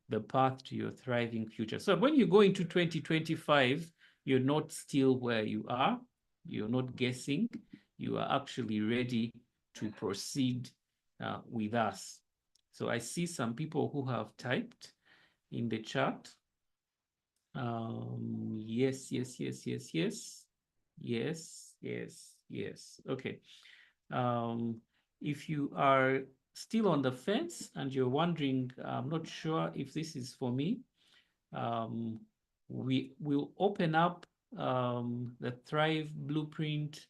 the path to your thriving future. So when you go into 2025, you're not still where you are. You're not guessing. You are actually ready to proceed with us. So I see some people who have typed in the chat. Yes. Okay. If you are still on the fence and you're wondering, I'm not sure if this is for me, we will open up the Thrive Blueprint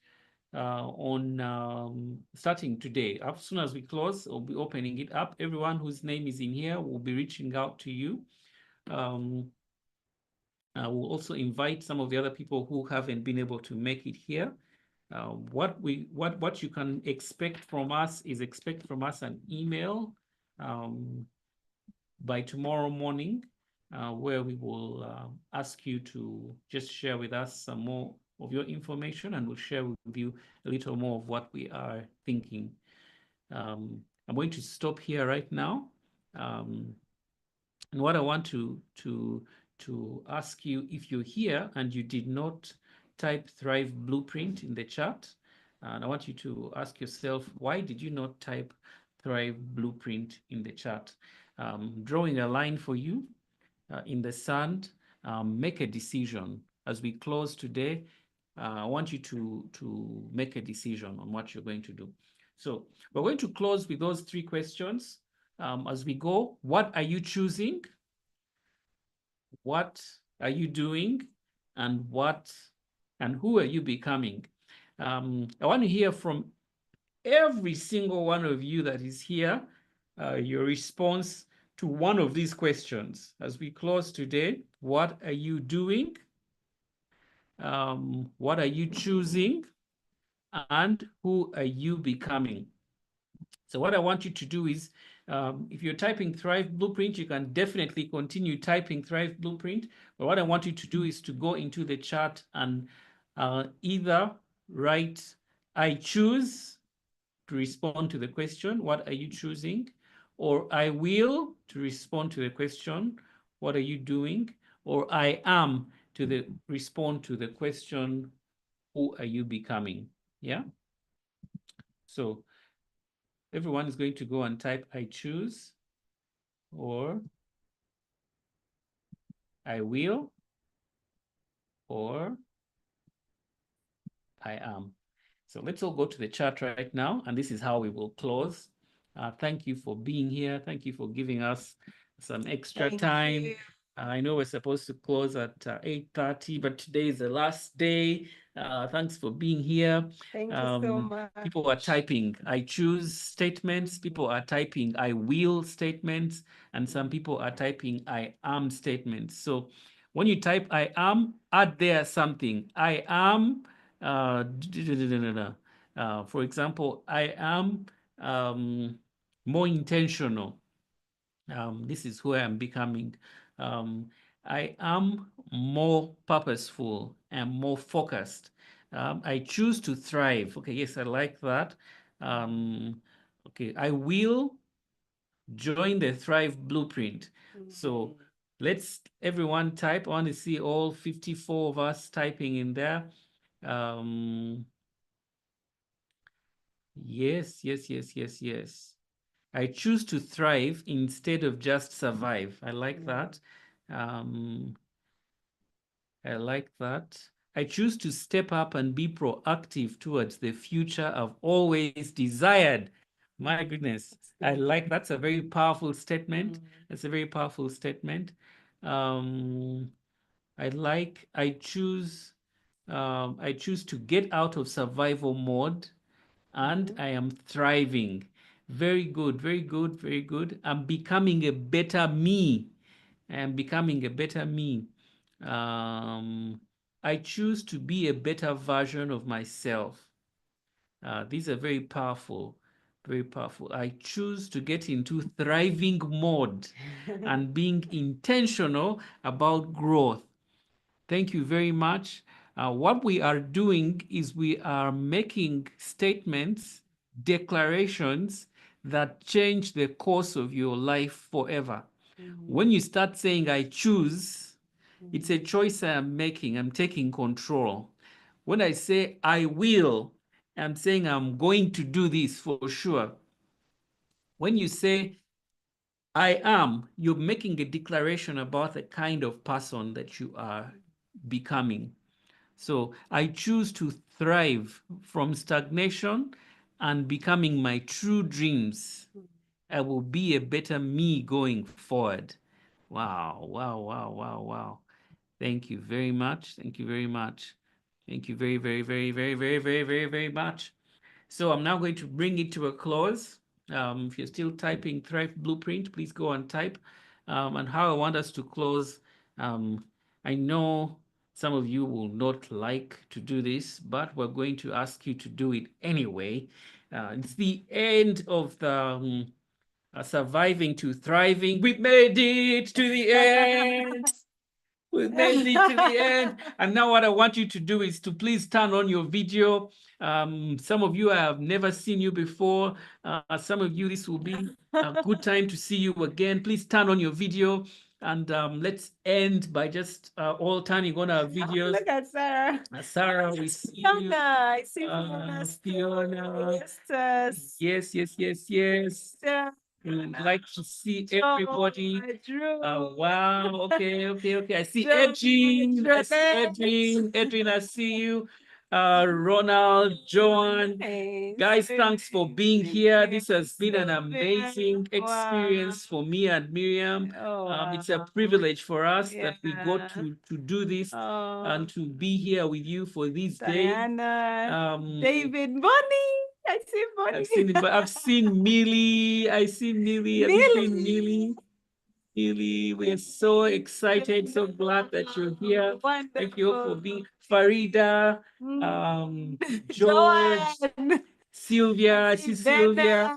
on starting today. As soon as we close, we'll be opening it up. Everyone whose name is in here will be reaching out to you. We'll also invite some of the other people who haven't been able to make it here. What you can expect from us is expect from us an email by tomorrow morning, where we will ask you to just share with us some more of your information, and we'll share with you a little more of what we are thinking. I'm going to stop here right now. And what I want to ask you, if you're here and you did not type Thrive Blueprint in the chat, And I want you to ask yourself, why did you not type Thrive Blueprint in the chat? Drawing a line for you in the sand, make a decision. As we close today, I want you to make a decision on what you're going to do. So we're going to close with those 3 questions. As we go, what are you choosing? What are you doing? And who are you becoming? I want to hear from every single one of you that is here, your response to one of these questions. As we close today, what are you doing? What are you choosing? And who are you becoming? So what I want you to do is, if you're typing Thrive Blueprint, you can definitely continue typing Thrive Blueprint. But what I want you to do is to go into the chat and either write, I choose, to respond to the question, what are you choosing? Or I will, to respond to the question, what are you doing? Or I am, to respond to the question, who are you becoming? Yeah? So everyone is going to go and type I choose, or I will, or I am. So let's all go to the chat right now, and this is how we will close. Thank you for being here. Thank you for giving us some extra time. I know we're supposed to close at 8:30, but today is the last day. Thanks for being here. Thank you so much. People are typing I choose statements. People are typing I will statements. And some people are typing I am statements. So when you type I am, add there something. I am, for example, I am more intentional. This is who I am becoming. I am more purposeful and more focused. I choose to thrive. Okay, yes, I like that. Okay, I will join the Thrive Blueprint. So let's everyone type. I want to see all 54 of us typing in there. Yes. I choose to thrive instead of just survive. I like that. I like that. I choose to step up and be proactive towards the future I've always desired. My goodness, I like that's a very powerful statement. That's a very powerful statement. I choose to get out of survival mode, and I am thriving. Very good, very good, very good. I'm becoming a better me. I am becoming a better me. I choose to be a better version of myself. These are very powerful, very powerful. I choose to get into thriving mode and being intentional about growth. Thank you very much. What we are doing is we are making statements, declarations that change the course of your life forever. When you start saying, I choose, it's a choice I am making. I'm taking control. When I say, I will, I'm saying I'm going to do this for sure. When you say, I am, you're making a declaration about the kind of person that you are becoming. So I choose to thrive from stagnation and becoming my true dreams. I will be a better me going forward. Wow, wow, wow, wow, wow. Thank you very much. Thank you very much. Thank you very, very, very, very, very, very, very, very much. So I'm now going to bring it to a close. If you're still typing Thrive Blueprint, please go and type. And how I want us to close, I know some of you will not like to do this, but we're going to ask you to do it anyway. It's the end of the surviving to thriving. We've made it to the end. We've made it to the end. And now what I want you to do is to please turn on your video. Some of you, I have never seen you before. Some of you, this will be a good time to see you again. Please turn on your video. And let's end by just all turning on our videos. Look at Sarah. Sarah, we see you. Fiona, I see Fiona. Yes. Yes. We'd like to see everybody. Wow. Okay. I see Edwin. Edwin, I see you. Ronald, Joan. Guys, thanks for being here. This has been an amazing experience for me and Miriam. It's a privilege for us that we got to do this and to be here with you for these days. David, Bonnie. I see Bonnie. I've seen Millie. Have you seen Millie? Millie, we're so excited, so glad that you're here. Wonderful. Thank you for being Farida, George, Sylvia. I see Sylvia.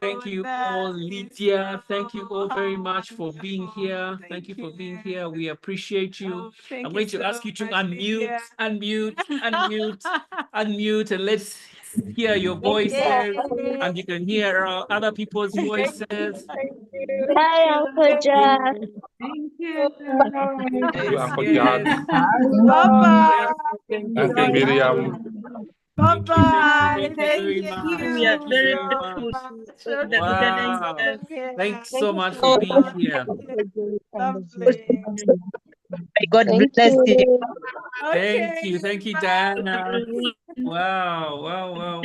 Thank you all, Lydia. Thank you all very much for being here. Thank you for being here. We appreciate you. I'm going to ask you to unmute, and let's hear your voices, and you can hear other people's voices. Hi, Uncle Jack. Thank you. Thank you, Uncle Jack. Bye-bye. Thank you, Miriam. Bye-bye. Thank you. We are very Wow. Thanks so much for being here. God bless you. Thank you, Diana. Wow.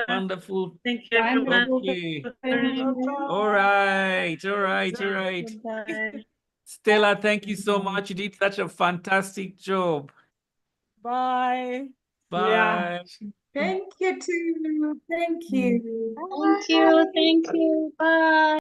Wonderful. Thank you, everyone. All right. Stella, thank you so much. You did such a fantastic job. Bye. Bye. Thank you too. Thank you. Thank you. Bye.